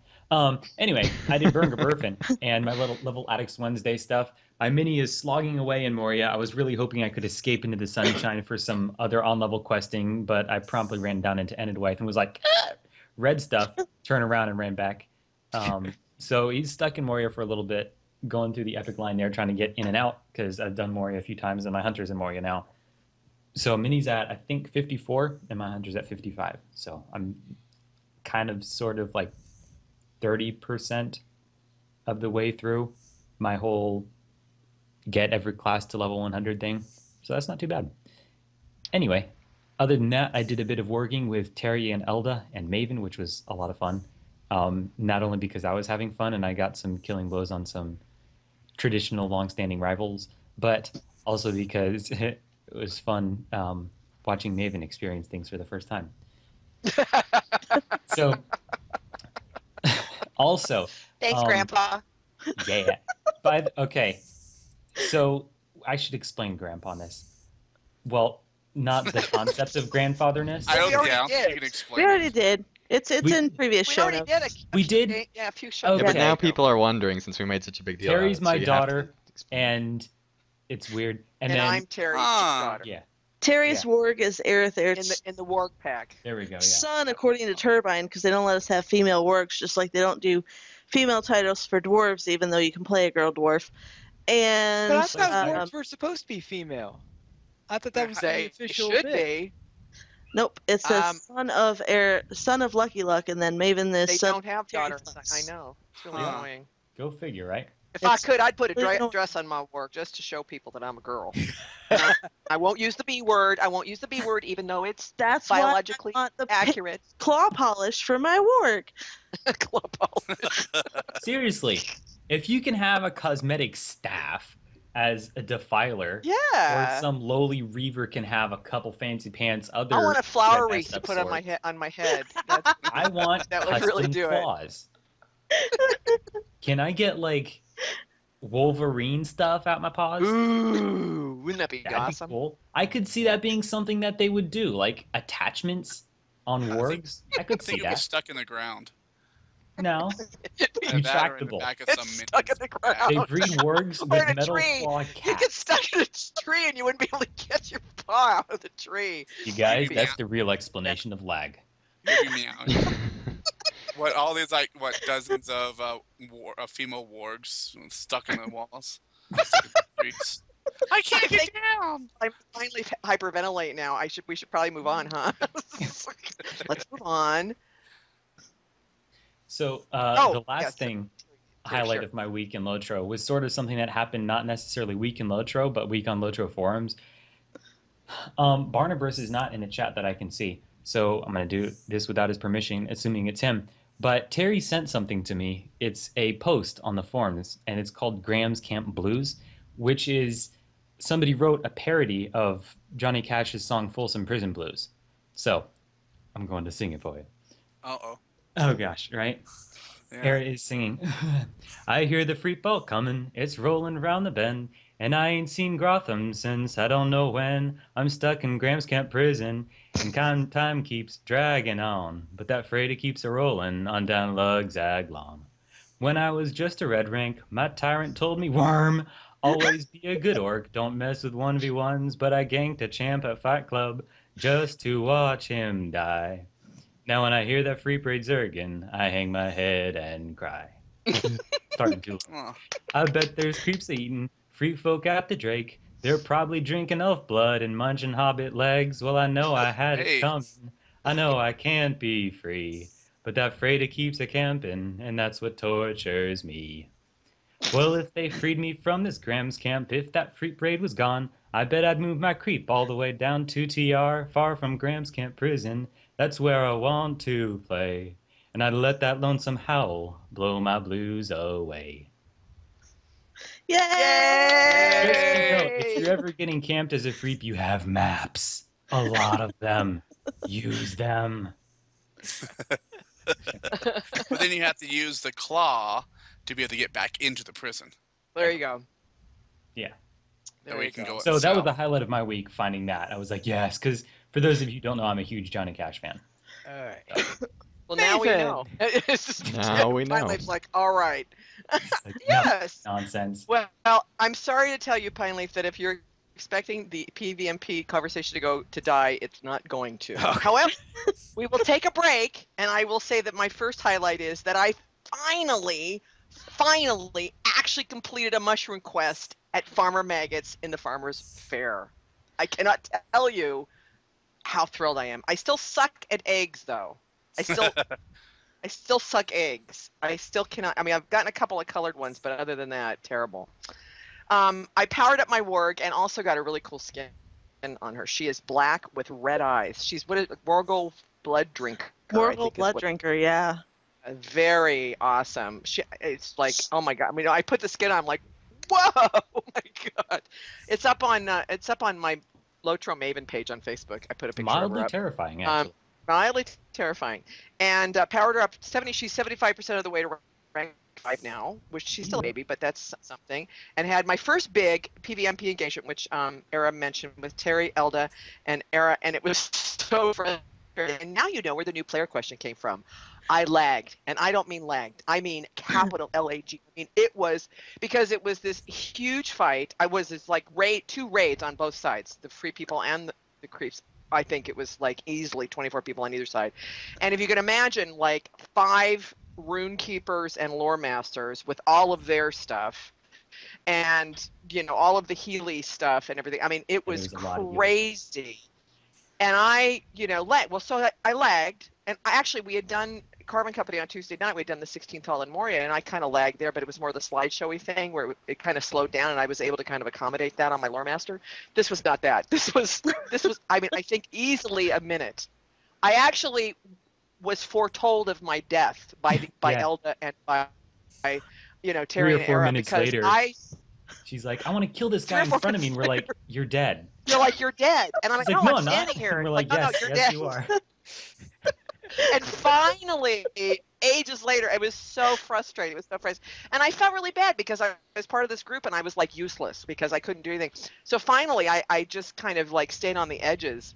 Anyway, I did Burger Burfin and my little Addicts Wednesday stuff. My mini is slogging away in Moria. I was really hoping I could escape into the sunshine for some other on-level questing, but I promptly ran down into Enidwythe and was like, "Ah!" Red stuff, turned around and ran back. So he's stuck in Moria for a little bit, going through the epic line there, trying to get in and out, because I've done Moria a few times and my hunter's in Moria now. So mini's at, I think, 54, and my hunter's at 55. So I'm kind of sort of like 30% of the way through my whole get every class to level 100 thing. So that's not too bad. Anyway, other than that, I did a bit of working with Terry and Elda and Maven, which was a lot of fun. Not only because I was having fun and I got some killing blows on some traditional long-standing rivals, but also because it was fun watching Maven experience things for the first time. So, also, Thanks, Grandpa. yeah. But okay, so I should explain Grandpa this. Well, not the concept of grandfatherness. I We don't. already Yeah, did. you can We explain. already it. did. It's We- in previous We show already notes. did We did? a few shows. Yeah, but Okay. now people are wondering since we made such a big deal. Terry's out of it, my so you have to daughter, explain. and it's weird. And And then, I'm Terry's Ah. daughter yeah, Terry's Yeah. warg is Arathaert's in the warg pack. there we go. Yeah. son, according to Turbine, because they don't let us have female wargs, just like they don't do female titles for dwarves, even though you can play a girl dwarf. And But I thought Um, dwarves were supposed to be female. I thought that was the They official should bit. be. nope, it says Um, son of Lucky Luck, and then Maven They is son don't have of Terry daughters. Fox. I know. It's really Huh. annoying. Go figure, right? If I It's could, I'd put a really annoying. dress on my work just to show people that I'm a girl. I won't use the B word. I won't use the B word, even though it's That's biologically why I want the accurate. claw polish for my warg. Club polish. Seriously, if you can have a cosmetic staff as a defiler, Yeah. or some lowly reaver can have a couple fancy pants, other I want a flower red wreath to messed up put on my swords. head. On my head. That's, I want That would custom really do it. claws. Can I get like Wolverine stuff out my paws? ooh, wouldn't that be That'd awesome? be cool. I could see that being something that they would do, like attachments on I think- wargs. I could I see think you'll get that. stuck in the ground. No, Either that or in the Retractable. back of Get some stuck in the minions. ground. they breed wargs Or in with a metal tree. claw You get cats. stuck in a tree and you wouldn't be able to get your paw out of the tree. You guys, Maybe that's not. the real explanation of lag. Maybe meow. What all these dozens of female wargs stuck in the walls, stuck in the streets. I can't get down. I'm finally hyperventilate now. We should probably move on, huh? Let's move on. So Oh, the last yes. thing Sure, highlight sure. of my week in Lotro was sort of something that happened not necessarily week in Lotro, but week on Lotro forums. Barnabas is not in the chat that I can see, so I'm going to do this without his permission, assuming it's him. But Terry sent something to me. It's a post on the forums, and it's called Graham's Camp Blues, which is somebody wrote a parody of Johnny Cash's song Folsom Prison Blues. So I'm going to sing it for you. Uh-oh. Oh gosh, right? Yeah. Eric is singing. I hear the freak boat coming, it's rolling round the bend, and I ain't seen Grotham since I don't know when. I'm stuck in Graham's Camp Prison, and time keeps dragging on, but that freighter keeps a rolling on down Lugzag Lawn. When I was just a red rank, my tyrant told me, Worm, always be a good orc, don't mess with 1v1s, but I ganked a champ at Fight Club just to watch him die. Now when I hear that free braid Zergan, I hang my head and cry. starting too low. Oh, I bet there's creeps eating free folk at the Drake. They're probably drinking elf blood and munching hobbit legs. Well, I know I had it hey. coming. I know I can't be free. But that freighter keeps a camping, and that's what tortures me. Well, if they freed me from this Grams camp, if that freak braid was gone, I bet I'd move my creep all the way down to TR, far from Grams Camp Prison. That's where I want to play. And I'd let that lonesome howl blow my blues away. Just so you know, if Yay! you're ever getting camped as a freep, you have maps. A lot of them. Use them. But then you have to use the claw to be able to get back into the prison. There you go. Yeah. That way you can go So that was the south. highlight of my week, finding that. I was like, yes, because for those of you who don't know, I'm a huge Johnny Cash fan. All right. Well, now we Nathan. know. It's just, Now we my know. life's like, all right. It's like, no, Yes. nonsense. Well, I'm sorry to tell you, Pine Leaf, that if you're expecting the PVMP conversation to die, it's not going to. Okay. However, we will take a break, and I will say that my first highlight is that I finally actually completed a mushroom quest at Farmer Maggots in the Farmer's Fair. I cannot tell you how thrilled I am. I still suck at eggs, though. I still suck eggs. I still cannot. I mean, I've gotten a couple of colored ones, but other than that, terrible. I powered up my warg and also got a really cool skin on her. She is black with red eyes. She's Wargle Blood Drinker. I Morgul think is Blood what- Drinker, yeah. Very awesome. It's like, oh my god. I mean, I put the skin on. I'm like, whoa, oh my god. It's up on my Lotro Maven page on Facebook. I put a picture of Mildly her up. terrifying, actually. Mildly terrifying. And powered her up 70. She's 75% of the way to rank 5 now, which she's still a baby, but that's something. And had my first big PvMP engagement, which Era mentioned with Terry, Elda, and Era, and it was so frustrating. And now you know where the new player question came from. I lagged, and I don't mean lagged. I mean capital LAG. I mean, it was because it was this huge fight. I was this like two raids on both sides, the free people and the creeps. I think it was like easily 24 people on either side. And if you can imagine like 5 rune keepers and lore masters with all of their stuff and, you know, all of the Healy stuff and everything. I mean, it was a lot of Healy. crazy. And I, you know, so I lagged. And we had done Carbon Company on Tuesday night. We had done the 16th Hall in Moria, and I kind of lagged there, but it was more the slideshowy thing where it kind of slowed down, and I was able to kind of accommodate that on my Lore Master. This was not that. This was, I mean, I think easily a minute. I actually was foretold of my death by Yeah. Elda and by, you know, 3 Terry or and 4 Era minutes because later, she's like, I want to kill this 3 guy or in 4 front of me. And we're minutes like, you're dead. You're like, you're dead. And I'm like, She's no, like, no, I'm I'm not. standing here. And we're Like, like, no, yes, you're yes, dead. you are. And finally, ages later, it was so frustrating. It was so frustrating. And I felt really bad because I was part of this group and I was like useless because I couldn't do anything. So finally, I just kind of like stayed on the edges.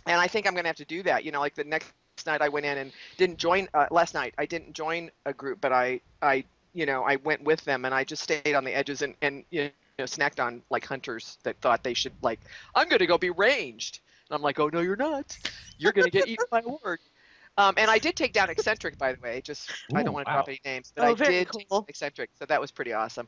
And I think I'm going to have to do that. You know, like the next night I went in and didn't join, last night I didn't join a group, but I went with them and I just stayed on the edges and you know, snacked on like hunters that thought they should like, I'm going to go be ranged. And I'm like, oh, no, you're not. You're going to get eaten by a word. And I did take down Eccentric, by the way. Just I don't Ooh, want to wow. drop any names, but I very did take cool. Eccentric, so that was pretty awesome.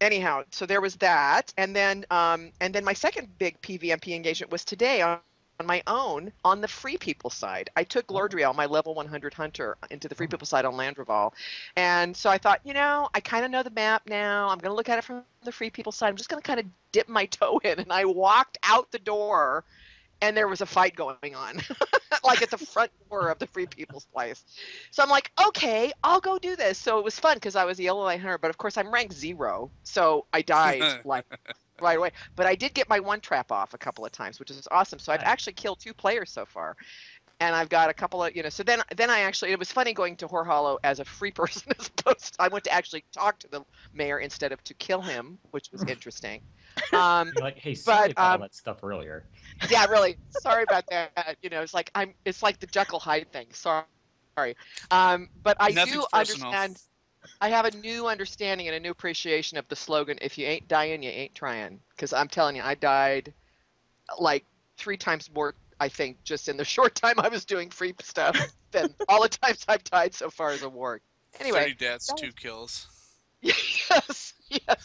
Anyhow, so there was that, and then my second big PvMP engagement was today on my own on the free people side. I took Lordriel, my level 100 hunter, into the free people side on Landreval, and so I thought, you know, I kind of know the map now. I'm going to look at it from the free people side. I'm just going to kind of dip my toe in, and I walked out the door. And there was a fight going on, like at the front door of the Free People's Place. So I'm like, okay, I'll go do this. So it was fun because I was a yellow light hunter, but of course I'm ranked 0, so I died like right away. But I did get my one trap off a couple of times, which is awesome. So I've Nice. actually killed 2 players so far. And I've got a couple of, you know, so then I actually, it was funny going to Whore Hollow as a free person as opposed to, I went to actually talk to the mayor instead of to kill him, which was interesting. You're like, hey, sorry about all that stuff earlier. Yeah, really. Sorry about that. You know, it's like it's like the Jekyll Hyde thing. Sorry. But I Nothing's do personal. understand. I have a new understanding and a new appreciation of the slogan, if you ain't dying, you ain't trying. Because I'm telling you, I died like 3 times more, I think, just in the short time I was doing free stuff than all the times I've died so far as a warg. Anyway, 30 deaths, that 2 was- kills. yes,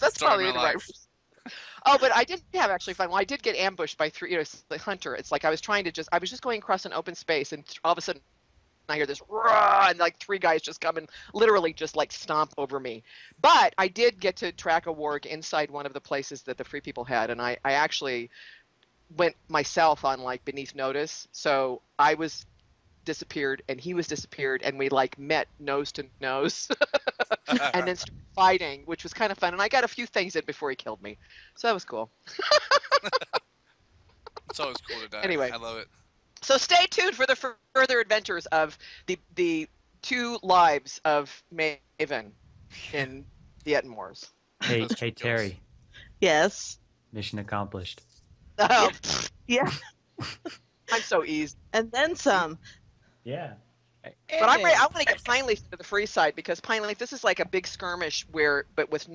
that's Story of probably my the right. life. Oh, but I did have actually fun. Well, I did get ambushed by three, the hunter. It's like I was just going across an open space, and all of a sudden I hear this roar, and like three guys just come and literally just like stomp over me. But I did get to track a warg inside one of the places that the free people had, and I actually went myself on like beneath notice. So I was disappeared and he was disappeared, and we like met nose to nose and then started fighting, which was kind of fun. And I got a few things in before he killed me, so that was cool. It's always cool to die. Anyway. I love it. So stay tuned for the further adventures of the 2 lives of Maven in the Ettenmoors. Hey, Those hey, two kills. Terry. Yes. Mission accomplished. Oh, Yeah. I'm so easy. And then some. Yeah. But I'm ready. I want to get Pine Leaf to the free side, because Pine Leaf, this is like a big skirmish but with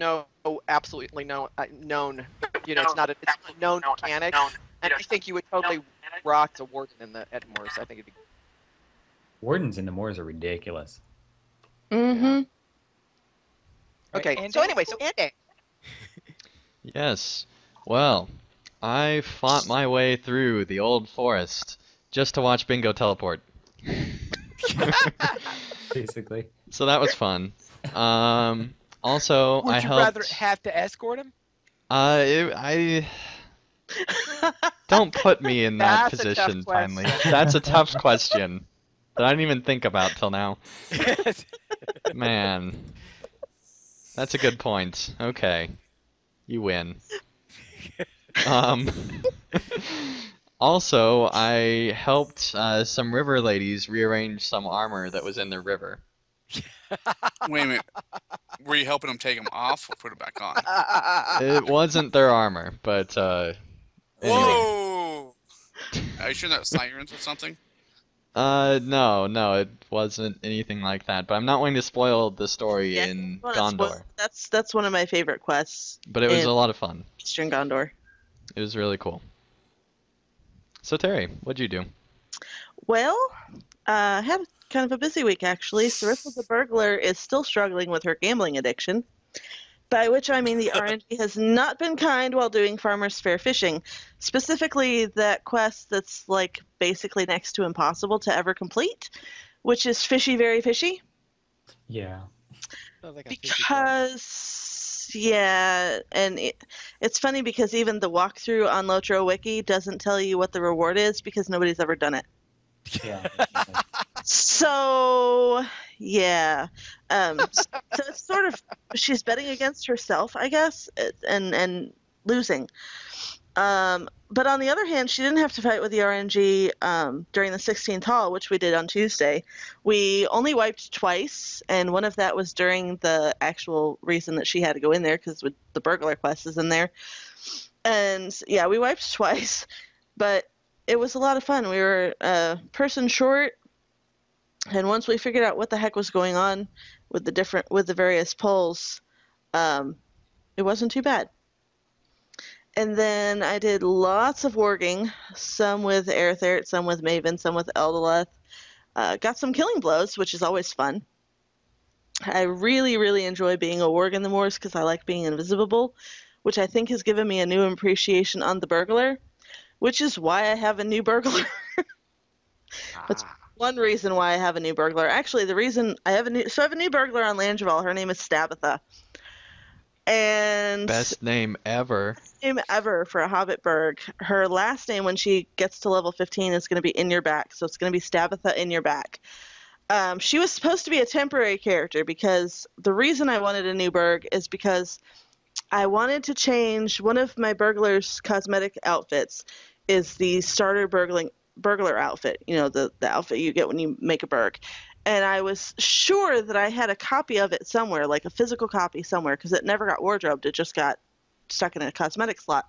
absolutely no known, it's not a known mechanic. And I think you would totally rock the Warden in the Ettenmoors. I think it'd be. Wardens in the moors are ridiculous. Mm-hmm. Okay. Andy? So anyway, Andy. Yes. Well, I fought my way through the old forest just to watch Bingo teleport. Basically. So that was fun. Also, Would I you helped. rather have to escort him? I don't put me in that That's a tough position, finally. That's a tough question that I didn't even think about till now. Man, that's a good point. Okay, you win. Um, also, I helped some river ladies rearrange some armor that was in the river. Wait a minute. Were you helping them take them off or put it back on? It wasn't their armor, but anyway. Whoa! Are you sure that was sirens or something? No, it wasn't anything like that. But I'm not going to spoil the story Yeah, in well, Gondor. that's one of my favorite quests. But it was in a lot of fun. Eastern Gondor. It was really cool. So Terry, what'd you do? Well, I had kind of a busy week actually. Sarissa the burglar is still struggling with her gambling addiction, by which I mean the RNG has not been kind while doing Farmer's Fair fishing. Specifically, that quest that's like basically next to impossible to ever complete, which is Fishy Very Fishy. Yeah. Sounds like a fishy girl. Because, yeah, and it's funny because even the walkthrough on LOTRO Wiki doesn't tell you what the reward is because nobody's ever done it. Yeah. So, yeah. So it's sort of, she's betting against herself, I guess, and losing. But on the other hand, she didn't have to fight with the RNG during the 16th Hall, which we did on Tuesday. We only wiped twice, and one of that was during the actual reason that she had to go in there, because the burglar quest is in there. And yeah, we wiped twice, but it was a lot of fun. We were a person short, and once we figured out what the heck was going on with the various polls, it wasn't too bad. And then I did lots of warging, some with Arathaert, some with Maven, some with Eldoleth. Got some killing blows, which is always fun. I really, really enjoy being a warg in the moors because I like being invisible, which I think has given me a new appreciation on the burglar, which is why I have a new burglar. That's one reason why I have a new burglar. Actually, the reason I have a new burglar on Langeval. Her name is Stabitha. And Best name ever. name ever for a Hobbitburg. Her last name when she gets to level 15 is going to be In Your Back, so it's going to be Stabitha In Your Back. She was supposed to be a temporary character because the reason I wanted a new burg is because I wanted to change one of my burglar's cosmetic outfits is the starter burglar outfit, the outfit you get when you make a burg. And I was sure that I had a copy of it somewhere, like a physical copy somewhere, because it never got wardrobed. It just got stuck in a cosmetic slot.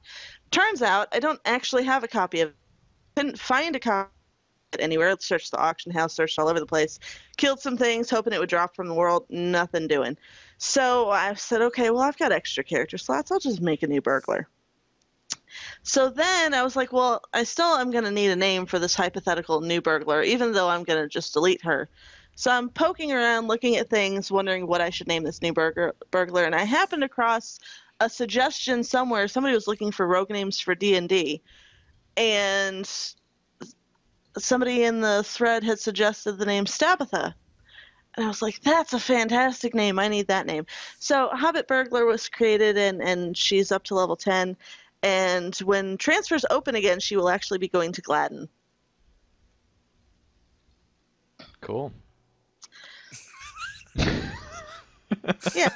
Turns out I don't actually have a copy of it. Couldn't find a copy of it anywhere. Searched the auction house, searched all over the place. Killed some things, hoping it would drop from the world. Nothing doing. So I said, okay, well, I've got extra character slots. I'll just make a new burglar. So then I was like, well, I still am going to need a name for this hypothetical new burglar, even though I'm going to just delete her. So I'm poking around, looking at things, wondering what I should name this new burglar, and I happened across a suggestion somewhere. Somebody was looking for rogue names for D&D, and somebody in the thread had suggested the name Stabatha. And I was like, that's a fantastic name. I need that name. So Hobbit Burglar was created, and she's up to level 10. And when transfers open again, she will actually be going to Gladden. Cool. Yeah.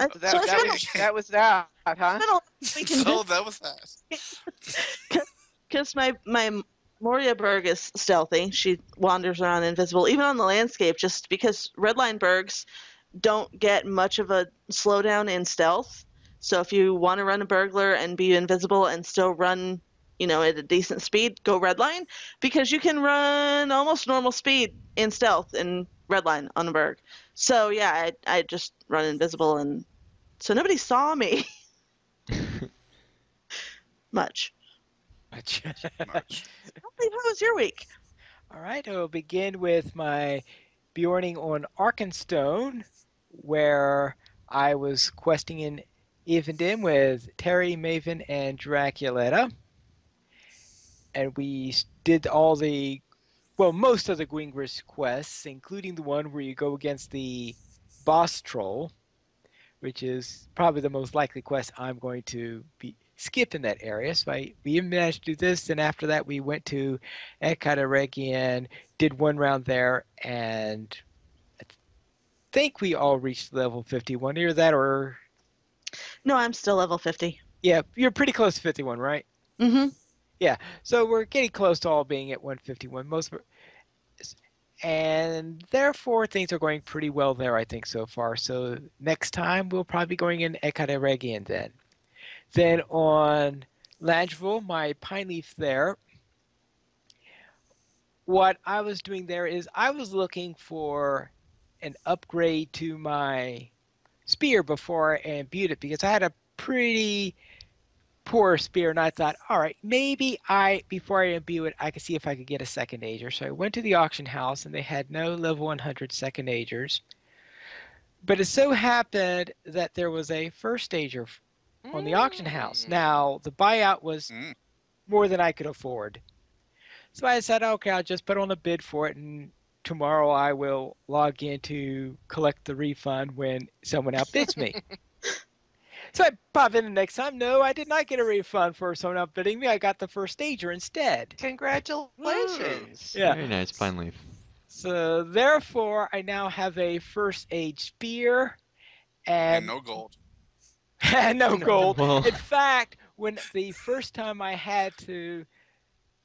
So that was that, huh? So that was that. Because my Moria Berg is stealthy. She wanders around invisible, even on the landscape, just because Redline Bergs don't get much of a slowdown in stealth. So if you want to run a burglar and be invisible and still run, at a decent speed, go Redline, because you can run almost normal speed in stealth in Redline on a Berg. So yeah, I just run invisible, and so nobody saw me much. Much. Much. How was your week? All right, I will begin with my Bjorning on Arkenstone, where I was questing in Evendim with Terry, Maven, and Draculetta. And we did most of the Gwingris quests, including the one where you go against the boss troll, which is probably the most likely quest I'm going to skip in that area. So we managed to do this, and after that we went to Ekataregian, did one round there, and I think we all reached level 51. Either that or... No, I'm still level 50. Yeah, you're pretty close to 51, right? Mm-hmm. Yeah, so we're getting close to all being at 151. And therefore things are going pretty well there, I think, so far. So next time we'll probably be going in Ekataregian then. Then on Langeville, my pine leaf there, what I was doing there is I was looking for an upgrade to my spear before I imbued it, because I had a pretty poor spear, and I thought, all right, maybe before I imbue it, I could see if I could get a second ager. So I went to the auction house, and they had no level 100 second agers. But it so happened that there was a first ager on the auction house. Now, the buyout was more than I could afford. So I said, okay, I'll just put on a bid for it, and tomorrow I will log in to collect the refund when someone outbids me. So I pop in the next time. No, I did not get a refund for someone outbidding me. I got the first stager instead. Congratulations. Yeah. Very nice, Pine Leaf. So therefore, I now have a first age spear And no gold. and no gold. Well, In fact, when the first time I had to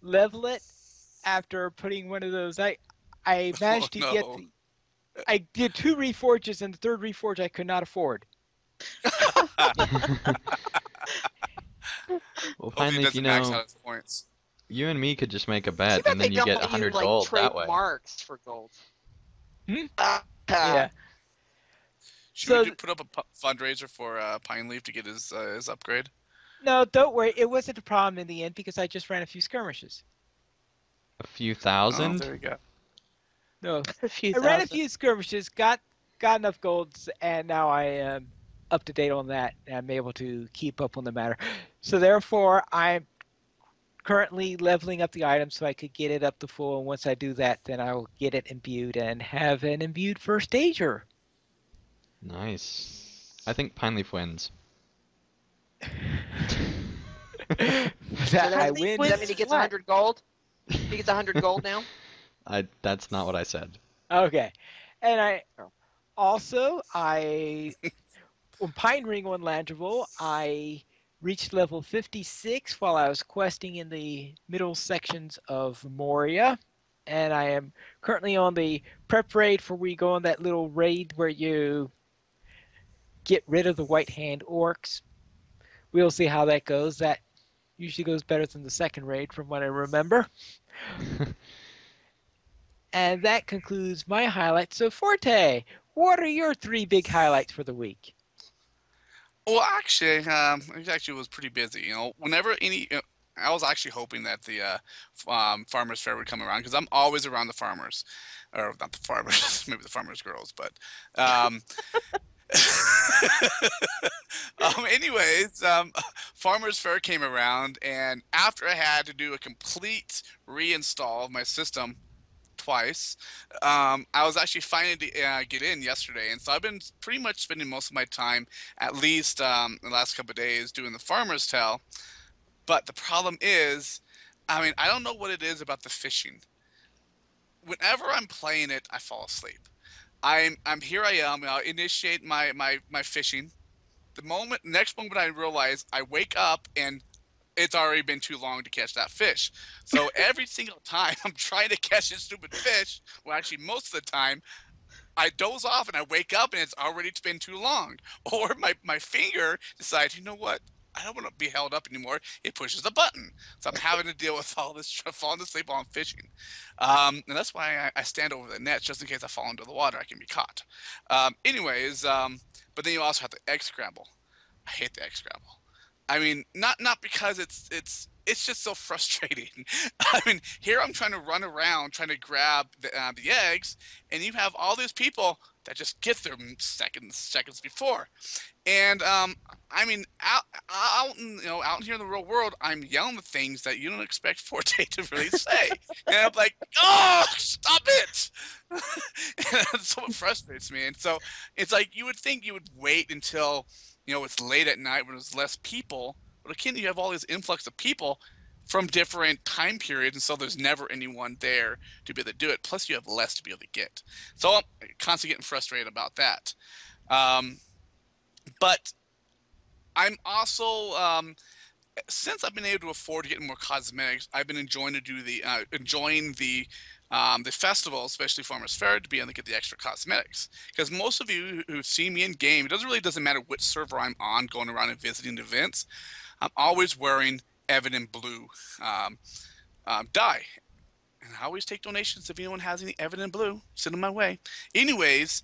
level it after putting one of those, I managed to get I did 2 reforges, and the third reforge I could not afford. well, Hope Pine he Leaf, doesn't max out his points. you and me could just make a See bet, that and they then you don't get let 100 you, like, gold trade that way. marks for gold. Yeah. Should we put up a fundraiser for Pine Leaf to get his upgrade? No, don't worry. It wasn't a problem in the end because I just ran a few skirmishes. A few Oh, thousand? there we go. No, A few I ran a thousand. few skirmishes, got enough golds, and now I am up to date on that, and I'm able to keep up on the matter. So therefore, I'm currently leveling up the item so I could get it up to full, and once I do that, then I will get it imbued and have an imbued first stager. Nice. I think Pine Leaf wins. That I win. Does that mean he gets 100 gold? He gets 100 gold now? That's not what I said. Okay, and I on Pine Ring on Langeville, I reached level 56 while I was questing in the middle sections of Moria, and I am currently on the prep raid for where you go on that little raid where you get rid of the white hand orcs. We'll see how that goes. That usually goes better than the second raid from what I remember. And that concludes my highlights. So Forte, what are your 3 big highlights for the week? Well, actually, it actually was pretty busy. Whenever I was actually hoping that the farmers fair would come around because I'm always around the farmers, or not the farmers, maybe the farmers girls, but um, anyways, farmers fair came around, and after I had to do a complete reinstall of my system twice. I was actually finally to get in yesterday, and so I've been pretty much spending most of my time, at least the last couple of days, doing the farmer's tale. But the problem is, I mean, I don't know what it is about the fishing. Whenever I'm playing it, I fall asleep. I'm here. I am. I'll initiate my fishing. The next moment I realize, I wake up and it's already been too long to catch that fish. So every single time I'm trying to catch this stupid fish, well, actually most of the time, I doze off and I wake up and it's already been too long. Or my finger decides, you know what? I don't want to be held up anymore. It pushes a button. So I'm having to deal with all this falling asleep while I'm fishing. And that's why I stand over the net just in case I fall into the water, I can be caught. Anyways, but then you also have the egg scramble. I hate the egg scramble. I mean, not because it's just so frustrating. I mean, here I'm trying to run around trying to grab the eggs, and you have all these people that just get there seconds before. And I mean, out in, out here in the real world, I'm yelling the things that you don't expect Forte to really say, and I'm like, "Oh, stop it!" And that's what frustrates me. And so it's like you would think you would wait until it's late at night when there's less people, but again, you have all this influx of people from different time periods, and so there's never anyone there to be able to do it. Plus, you have less to be able to get. So I'm constantly getting frustrated about that. Um, but I'm also since I've been able to afford to get more cosmetics, I've been enjoying the festival, especially Farmers Fair, to be able to get the extra cosmetics. Because most of you who've seen me in game, doesn't matter which server I'm on, going around and visiting events. I'm always wearing Evan and Blue dye, and I always take donations if anyone has any Evan and Blue. Send them my way. Anyways,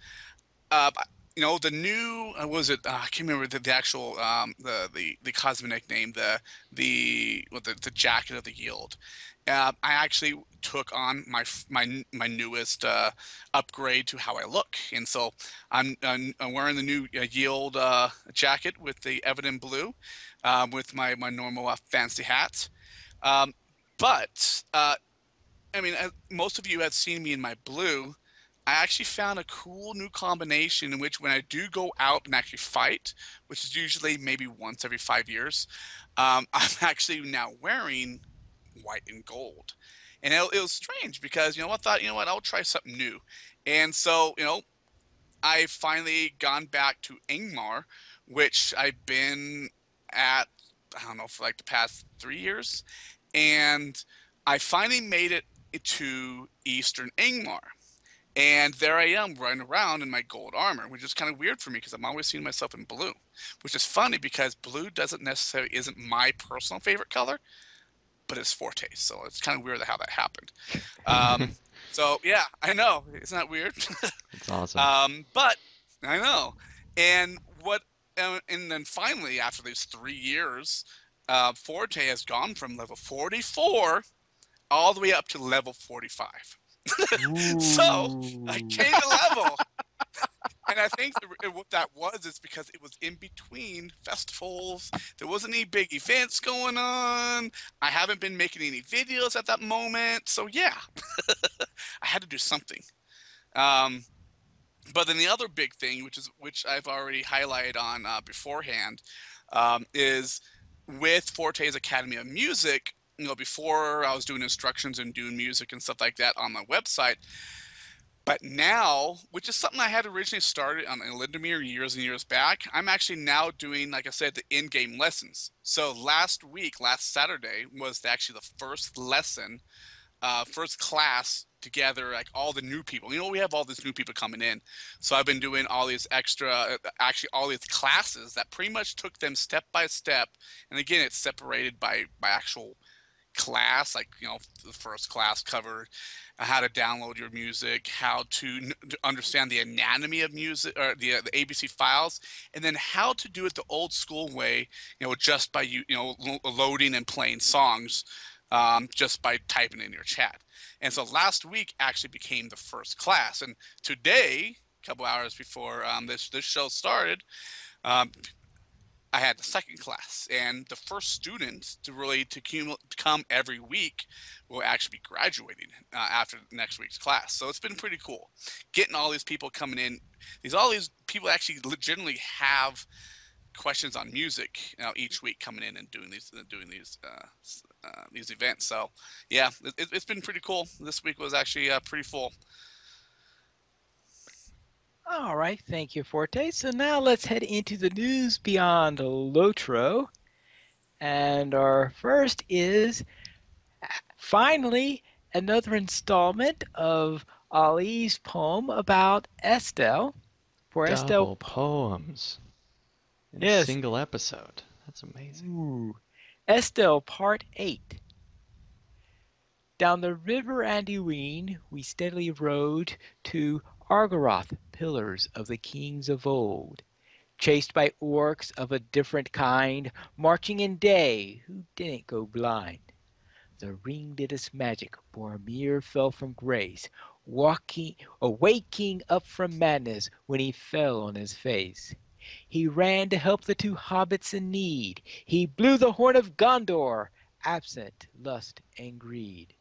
uh, the new was it? I can't remember the actual the cosmetic name. The jacket of the yield. I actually took on my newest upgrade to how I look, and so I'm wearing the new yield jacket with the evident blue, with my normal fancy hat. Um, but I mean, most of you have seen me in my blue. I actually found a cool new combination in which when I do go out and actually fight, which is usually maybe once every 5 years, I'm actually now wearing white and gold. And it was strange because, I thought, I'll try something new. And so, I finally gone back to Ingmar, which I've been at, I don't know, for like the past 3 years. And I finally made it to Eastern Ingmar. And there I am running around in my gold armor, which is kind of weird for me because I'm always seeing myself in blue, which is funny because blue doesn't necessarily isn't my personal favorite color, but it's Forte. So it's kind of weird how that happened. So yeah, I know. Isn't that weird? It's awesome. But I know. And and then finally, after these 3 years, Forte has gone from level 44 all the way up to level 45. So I Ooh. gained a level. And I think what that was is because it was in between festivals. There wasn't any big events going on. I haven't been making any videos at that moment. So yeah, I had to do something. Um, but then the other big thing, which I've already highlighted on beforehand, is with Forte's Academy of Music. Before I was doing instructions and doing music and stuff like that on my website, but now, which is something I had originally started on Lindomere years and years back, I'm actually now doing, like I said, the in-game lessons. So last Saturday, was actually the first lesson, first class together, like all the new people. We have all these new people coming in. So I've been doing all these actually all these classes that pretty much took them step by step. And again, it's separated by actual class, like the first class covered how to download your music, how to understand the anatomy of music or the ABC files, and then how to do it the old school way, just by loading and playing songs, just by typing in your chat. And so last week actually became the first class, and today, a couple hours before this show started, um, I had the second class, and the first student to really come every week will actually be graduating after next week's class. So it's been pretty cool getting all these people coming in. All these people actually legitimately have questions on music each week coming in and doing these events. So yeah, it's been pretty cool. This week was actually pretty full. All right, thank you, Forte. So now let's head into the news beyond LOTRO. And our first is finally another installment of Ali's poem about Estelle. For Estelle, Double poems in a yes. single episode. That's amazing. Ooh. Estelle, Part 8. Down the river Anduin we steadily rode to Argoroth, pillars of the kings of old, chased by orcs of a different kind, marching in day who didn't go blind. The ring did its magic, Boromir fell from grace, waking up from madness when he fell on his face. He ran to help the two hobbits in need. He blew the horn of Gondor, absent lust and greed.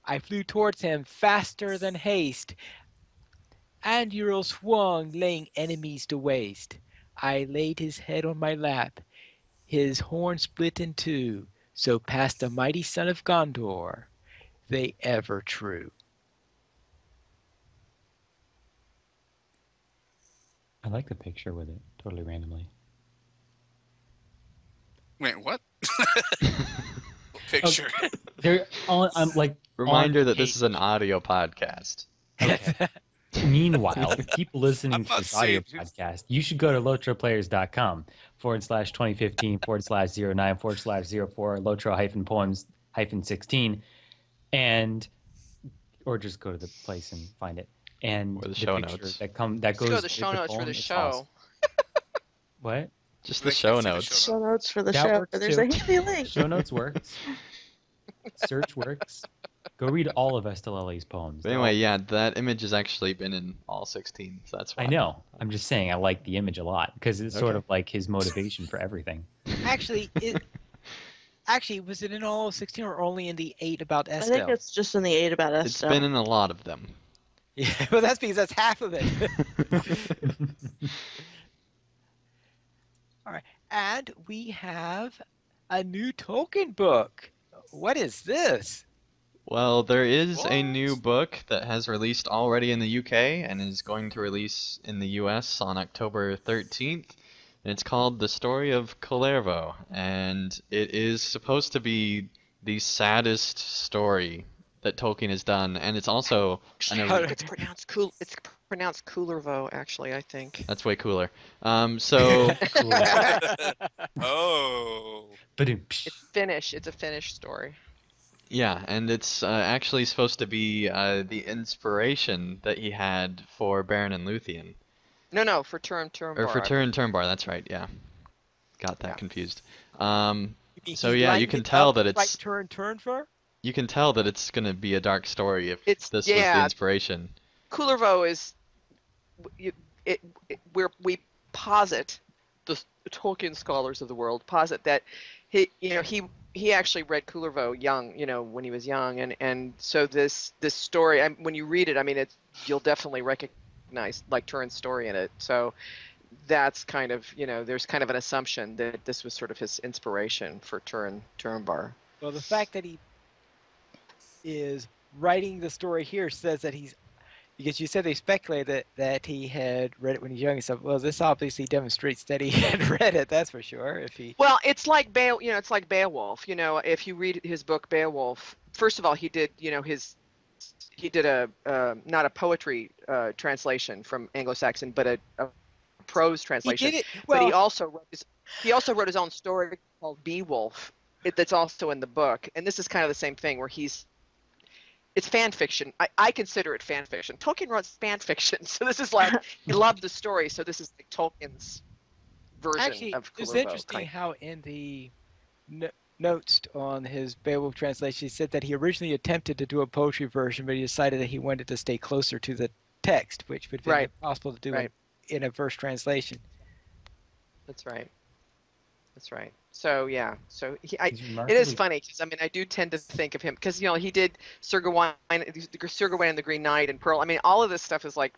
I flew towards him faster than haste. Anduril swung, laying enemies to waste. I laid his head on my lap. His horn split in two. So passed the mighty son of Gondor, they ever true. I like the picture with it, totally randomly. Wait, what? Picture. I'm like Reminder that this page. is an audio podcast. Okay. Meanwhile, if you keep listening I'm to not this audio saying- podcast, you should go to lotroplayers.com/2015/09/04 lotro-poems-16 and or just go to the place and find it. And Or the show picture notes. that Let's goes go to the with show notes for poem the is show. awesome. What? Just They the can't show see the notes. Show notes for the That show. works There's too. a handy link. Show notes works. Search works. Go read all of Estelelli's poems. But anyway, yeah, that image has actually been in all 16, so that's why. I know. I'm just saying I like the image a lot because it's sort Okay. of like his motivation for everything. Actually, was it in all 16 or only in the 8 about I think Estelle? it's just in the 8 about It's Estelle. been in a lot of them. Yeah, well, that's because that's half of it. All right, and we have a new Tolkien book. What is this? Well, there is a new What? book that has released already in the UK and is going to release in the US on October 13th. And it's called The Story of Kullervo, and it is supposed to be the saddest story that Tolkien has done, and it's also It's pronounced cool. It's pronounced Coolervo, actually. I think. that's way cooler. So Oh. But It's Finnish. It's a Finnish story. yeah, and it's actually supposed to be the inspiration that he had for Beren and Luthien. No, for Turin Or for Bar. Turin Turnbar, that's right, yeah. Got that Yeah. confused. He So yeah, you lined can it tell up that like it's turn for. you can tell that it's gonna be a dark story if It's- this was the yeah. inspiration. Coolervo is where we posit the Tolkien scholars of the world posit that he actually read Coolervo young, when he was young, and so this story, when you read it, I mean, you'll definitely recognize like Turin's story in it. So that's kind of there's kind of an assumption that this was sort of his inspiration for Turinbar. Well, the fact that he is writing the story here says that because you said they speculated that he had read it when he was young and stuff. Well, this obviously demonstrates that he had read it. That's for sure. Well, it's like it's like Beowulf. If you read his book Beowulf, first of all, he did a not a poetry translation from Anglo-Saxon, but a prose He translation. did it But well. he also wrote his own story called Beowulf. that's also in the book. And this is kind of the same thing where it's fan fiction. I consider it fan fiction. Tolkien wrote fan fiction, so this is like he loved the story. So this is like Tolkien's version Actually, of it's Kalubo. interesting how in the notes on his Beowulf translation, he said that he originally attempted to do a poetry version, but he decided that he wanted to stay closer to the text, which would have been Right, impossible to do right. in a verse translation. That's right. That's right. So yeah, so He's it is remarkably funny because I mean I do tend to think of him because he did Sir Gawain, Sir Gawain and the Green Knight and Pearl. I mean all of this stuff is like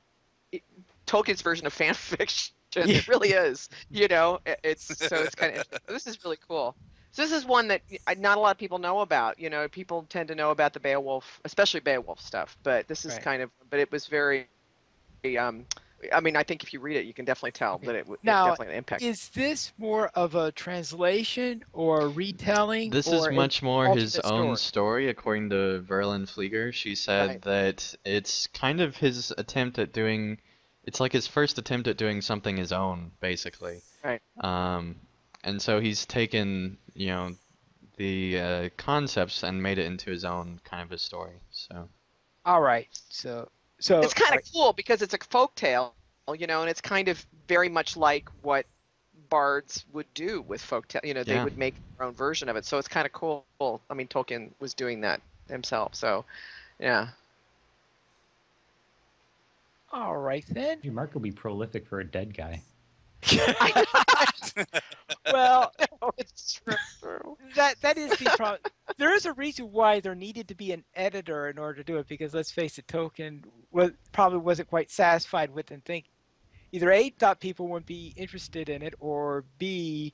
Tolkien's version of fan fiction. Yeah. It really is. It's kind of this is really cool. So this is one that not a lot of people know about. People tend to know about the Beowulf, especially Beowulf stuff, but this is Right. but it was very I mean I think if you read it you can definitely tell Okay. that it Now, definitely impacted. is this more of a translation or a retelling This is or an much more his alternate own story? story, according to Verlin Flieger. She said Right. that it's kind of his attempt at doing, it's like his first attempt at doing something his own, basically. Right. Um, and so he's taken, the concepts and made it into his own kind of a story. So All right. So It's kind all of cool because it's a folk tale, and it's kind of very much like what bards would do with folk tale. They yeah. would make their own version of it. So it's kind of cool. I mean, Tolkien was doing that himself. So, yeah. right then. remarkably prolific for a dead guy. Well, It's true. that is the problem. There is a reason why there needed to be an editor in order to do it, because let's face it, Tolkien probably wasn't quite satisfied with it and think either A, thought people wouldn't be interested in it, or B,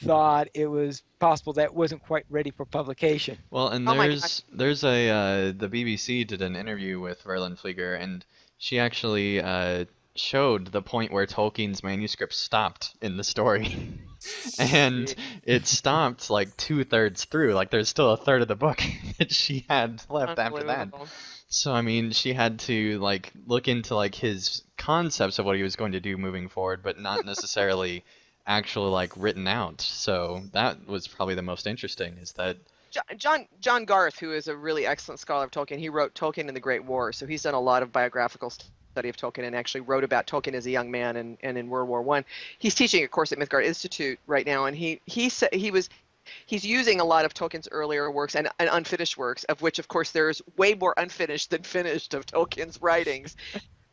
thought it was possible that it wasn't quite ready for publication. Well, and Oh my gosh. there's the BBC did an interview with Verlin Flieger, and she actually showed the point where Tolkien's manuscript stopped in the story. And it stopped like 2/3 through. Like there's still a third of the book that she had left after that. Unbelievable. So I mean, she had to like look into like his concepts of what he was going to do moving forward, but not necessarily actually like written out. So that was probably the most interesting is that John Garth, who is a really excellent scholar of Tolkien, he wrote Tolkien and the Great War, so he's done a lot of biographical study of Tolkien and actually wrote about Tolkien as a young man and in World War I. He's teaching a course at Mythgard Institute right now, and he's using a lot of Tolkien's earlier works and unfinished works, of which of course there's way more unfinished than finished of Tolkien's writings.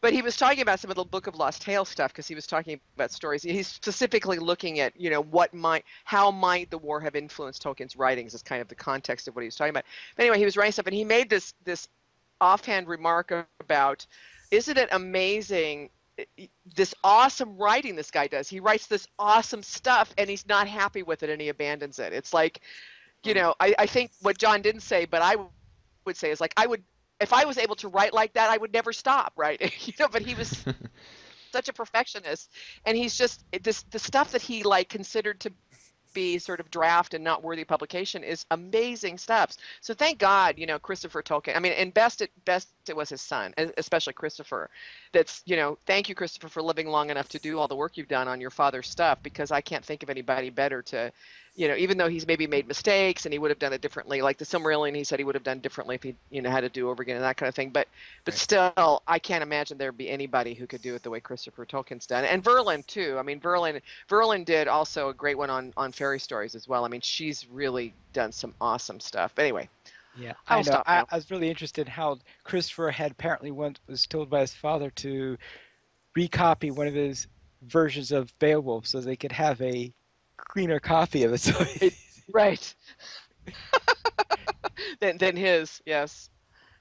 But he was talking about some of the Book of Lost Tales stuff because he was talking about stories. He's specifically looking at, how might the war have influenced Tolkien's writings as kind of the context of what he was talking about. But anyway, he was writing stuff, and he made this offhand remark about, isn't it amazing this awesome writing this guy does? He writes this awesome stuff, and he's not happy with it, and he abandons it. It's like, I think what John didn't say, but I would say is like if I was able to write like that, I would never stop writing. But he was such a perfectionist, and he's just the stuff that he like considered to be sort of draft and not worthy of publication is amazing stuff. So thank God, Christopher Tolkien. I mean, and best it was his son, especially Christopher. That's, thank you, Christopher, for living long enough to do all the work you've done on your father's stuff, because I can't think of anybody better to, even though he's maybe made mistakes and he would have done it differently, like the Silmarillion, he said he would have done differently if he, had to do over again and that kind of thing. But Right. still, I can't imagine there'd be anybody who could do it the way Christopher Tolkien's done. And Verlin too. I mean, Verlin did also a great one on fairy stories as well. I mean, she's really done some awesome stuff. But anyway, Yeah, I'll I know. stop now. I was really interested in how Christopher had apparently once was told by his father to recopy one of his versions of Beowulf so they could have a cleaner copy of it. So Right. than his, yes.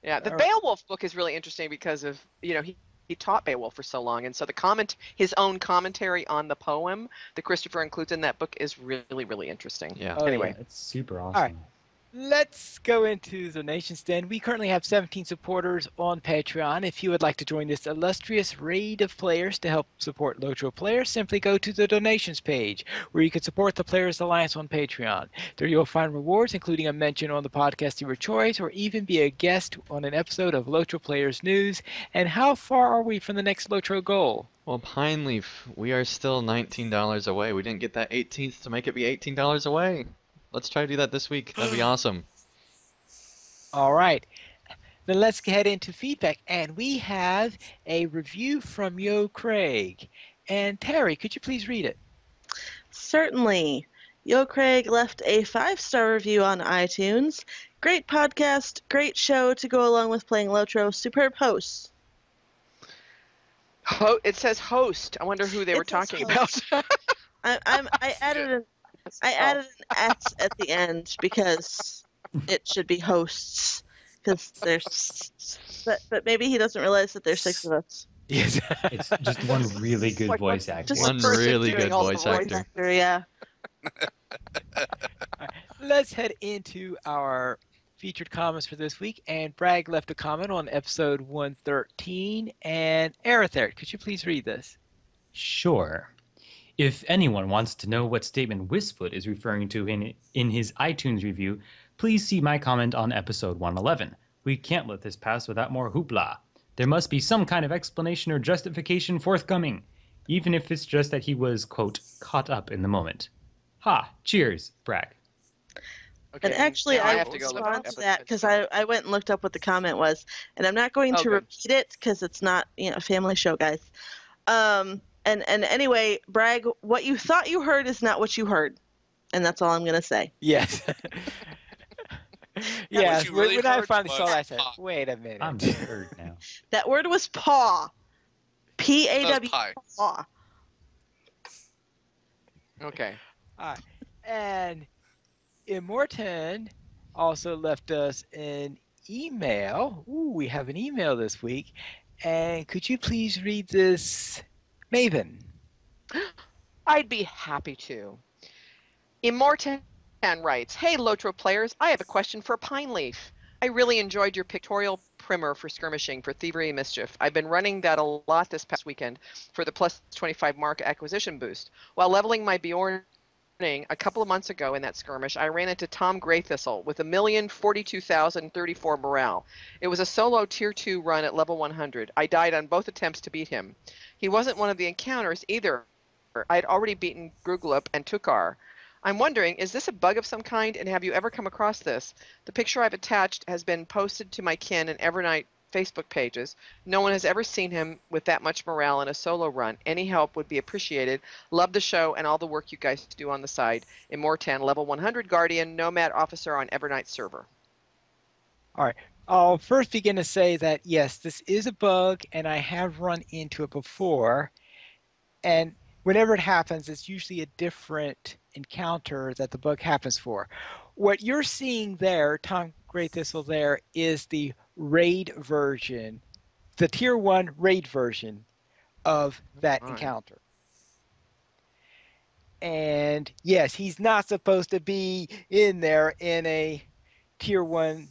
Yeah, the All right. Beowulf book is really interesting because of, he taught Beowulf for so long, and so his own commentary on the poem that Christopher includes in that book is really, really interesting. yeah. Oh, Anyway. It's super awesome. All right. Let's go into the donations then. We currently have 17 supporters on Patreon. If you would like to join this illustrious raid of players to help support LOTRO players, simply go to the donations page, where you can support the Players Alliance on Patreon. There you'll find rewards, including a mention on the podcast of your choice, or even be a guest on an episode of LOTRO Players News. And how far are we from the next LOTRO goal? Well, Pine Leaf, we are still $19 away. We didn't get that 18th to make it be $18 away. Let's try to do that this week. That'd be awesome. All right. Then let's head into feedback. And we have a review from Yo Craig. And Terry, could you please read it? Certainly. Yo Craig left a 5-star review on iTunes. Great podcast, great show to go along with playing LOTRO. Superb hosts. It says host. I wonder who they were It says talking host. about. I added an S at the end because it should be hosts. Because but maybe he doesn't realize that there's 6 of us. Yes. It's just one really good Like voice actor. just- One person really doing good all the voice voice actor. Yeah. Let's head into our featured comments for this week. And Bragg left a comment on episode 113. And Arathaert, could you please read this? Sure. If anyone wants to know what statement Wisfoot is referring to in his iTunes review, please see my comment on episode 111. We can't let this pass without more hoopla. There must be some kind of explanation or justification forthcoming, even if it's just that he was, quote, caught up in the moment. Ha! Cheers, Bragg. Okay, And actually, now I have will to go look respond up to that because I went and looked up what the comment was, and I'm not going Oh, to good. repeat it because it's not a family show, guys. And anyway, Bragg, what you thought you heard is not what you heard, and that's all I'm gonna say. Yes. Yeah, you really when I heard finally saw was that, I said, pie. wait a minute. I'm hurt now. That word was paw. P-A-W. pie. Paw. Okay. And Immortan also left us an email. Ooh, we have an email this week. And could you please read this, Maven? I'd be happy to. Immortan writes, Hey Lotro players, I have a question for Pine Leaf. I really enjoyed your pictorial primer for skirmishing for Thievery and Mischief. I've been running that a lot this past weekend for the plus 25 mark acquisition boost. While leveling my Bjorn a couple of months ago in that skirmish, I ran into Tom Greythistle with 1,042,034 morale. It was a solo tier 2 run at level 100. I died on both attempts to beat him. He wasn't one of the encounters either. I had already beaten Gruglup and Tukar. I'm wondering, is this a bug of some kind, and have you ever come across this? The picture I've attached has been posted to my kin and Evernight Facebook pages. No one has ever seen him with that much morale in a solo run. Any help would be appreciated. Love the show and all the work you guys do on the side. Immortan, level 100 Guardian, Nomad Officer on Evernight server. All right. I'll first begin to say that, yes, this is a bug, and I have run into it before. And whenever it happens, it's usually a different encounter that the bug happens for. What you're seeing there, Tom Greythistle there, is the raid version, the tier 1 raid version of that encounter. And yes, he's not supposed to be in there in a tier 1,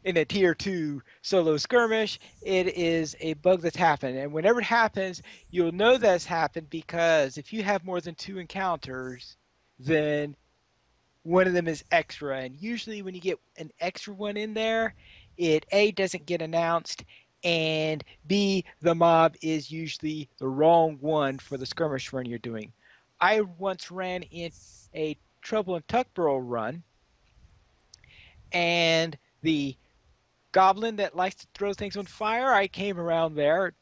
in a tier 2 solo skirmish. It is a bug that's happened. And whenever it happens, you'll know that's happened because if you have more than 2 encounters, then one of them is extra. And usually when you get an extra one in there, it A, doesn't get announced, and B, the mob is usually the wrong one for the skirmish run you're doing. I once ran in a Trouble in Tuckborough run, and the goblin that likes to throw things on fire, I came around there.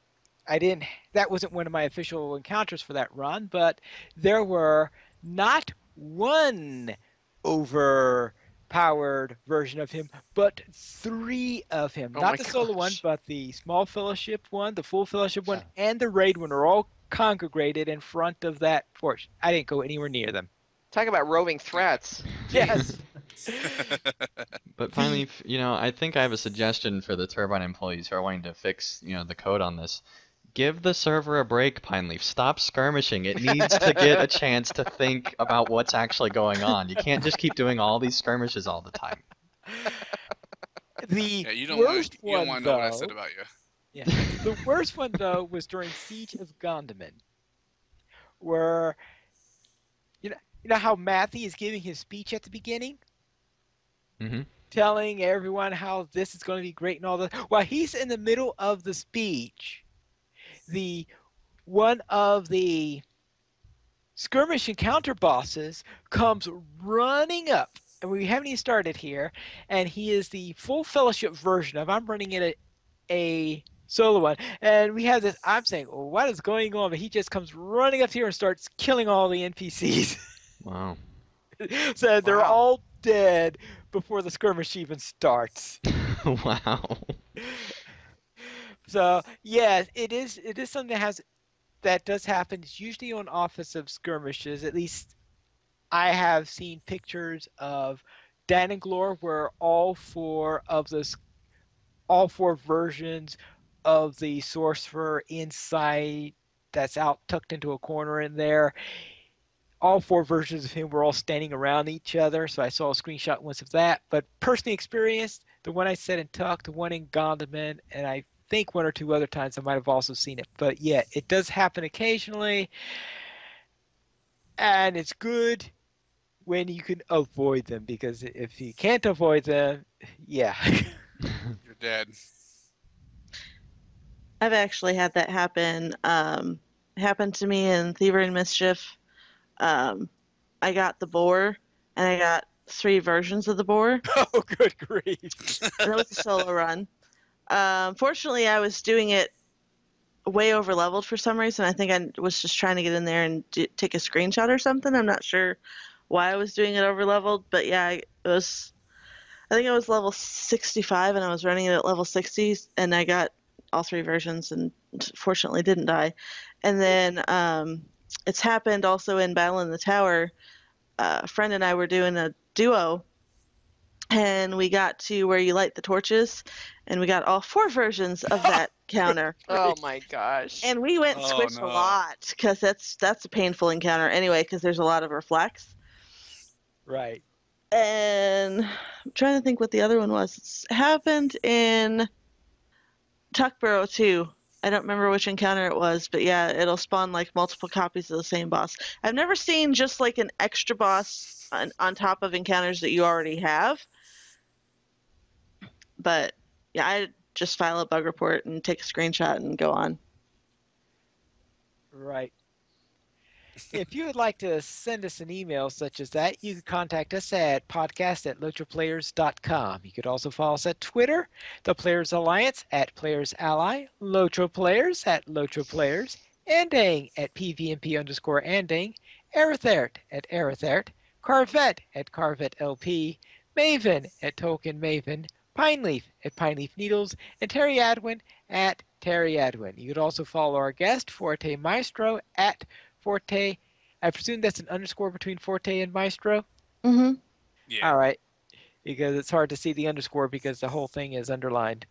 That wasn't one of my official encounters for that run, but there were not one overpowered version of him, but 3 of him. Oh Not my the solo one, gosh. but the small fellowship one, the full fellowship one, and the raid one are all congregated in front of that porch. I didn't go anywhere near them. Talk about roving threats. Yes. But finally, I think I have a suggestion for the Turbine employees who are wanting to fix, the code on this. Give the server a break, Pineleaf. Stop skirmishing. It needs to get a chance to think about what's actually going on. You can't just keep doing all these skirmishes all the time. The You don't worst want one, to know what I though, said about you. yeah, the worst one though was during Siege of Gondaman, where you know how Matthew is giving his speech at the beginning, Mm-hmm. telling everyone how this is going to be great and all that. While he's in the middle of the speech, one of the skirmish encounter bosses comes running up, and we haven't even started here, and he is the full fellowship version of, I'm running it a solo one, and we have this, I'm saying, well, what is going on? But he just comes running up here and starts killing all the NPCs. Wow. So they're Wow. all dead before the skirmish even starts. Wow. So yeah, it is something that does happen. It's usually on offensive skirmishes. At least I have seen pictures of Dan and Glore where all four versions of the sorcerer inside that's out tucked into a corner in there. All four versions of him were all standing around each other, so I saw a screenshot once of that. But personally experienced, the one I said in Tuck, the one in Gondaman, and I think one or two other times I might have also seen it. But yeah, it does happen occasionally, and it's good when you can avoid them, because if you can't avoid them, yeah. You're dead. I've actually had that happen. Happened to me in Thievery and Mischief. Um, I got the boar, and I got 3 versions of the boar, Oh, good grief. and it was a solo run. Fortunately, I was doing it way over leveled for some reason. I think I was just trying to get in there and take a screenshot or something. I'm not sure why I was doing it over leveled, but yeah, it was. I think I was level 65 and I was running it at level 60, and I got all 3 versions and fortunately didn't die. And then it's happened also in Battle in the Tower. A friend and I were doing a duo, and we got to where you light the torches, and we got all 4 versions of that counter. Oh my gosh. And we went Oh, switch a no. lot because that's a painful encounter anyway because there's a lot of reflex. Right. And I'm trying to think what the other one was. It's happened in Tuckborough too. I don't remember which encounter it was, but yeah, it'll spawn like multiple copies of the same boss. I've never seen just like an extra boss on top of encounters that you already have. But yeah, I just file a bug report and take a screenshot and go on. Right. If you would like to send us an email such as that, you can contact us at podcast@lotroplayers.com. You could also follow us at Twitter, The Players Alliance at Players Ally, Lotro Players at Lotro Players, Andang at PVMP_Andang, Arathaert at Arathaert, Carvet at Carvet LP, Maven at Tolkien Maven, Pineleaf at Pineleaf Needles, and Terry Adwin at Terry Adwin. You could also follow our guest, Forte Maestro, at Forte. I presume that's an underscore between Forte and Maestro. Mm-hmm. Yeah. All right, because it's hard to see the underscore because the whole thing is underlined.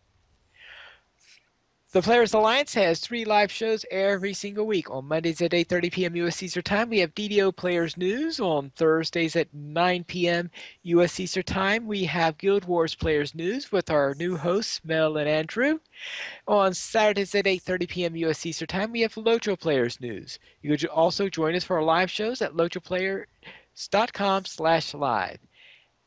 The Players Alliance has 3 live shows every single week. On Mondays at 8:30 p.m. U.S. Eastern Time, we have DDO Players News. On Thursdays at 9 p.m. U.S. Eastern Time, we have Guild Wars Players News with our new hosts, Mel and Andrew. On Saturdays at 8:30 p.m. U.S. Eastern Time, we have Lotro Players News. You could also join us for our live shows at lotroplayers.com/live.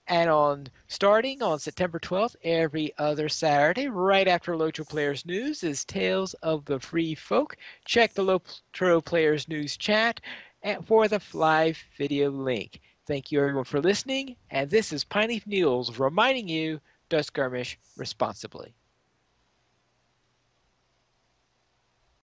And starting on September 12th, every other Saturday, right after Lotro Players News, is Tales of the Free Folk. Check the Lotro Players News chat for the live video link. Thank you everyone for listening, and this is Pineleaf News reminding you to skirmish responsibly.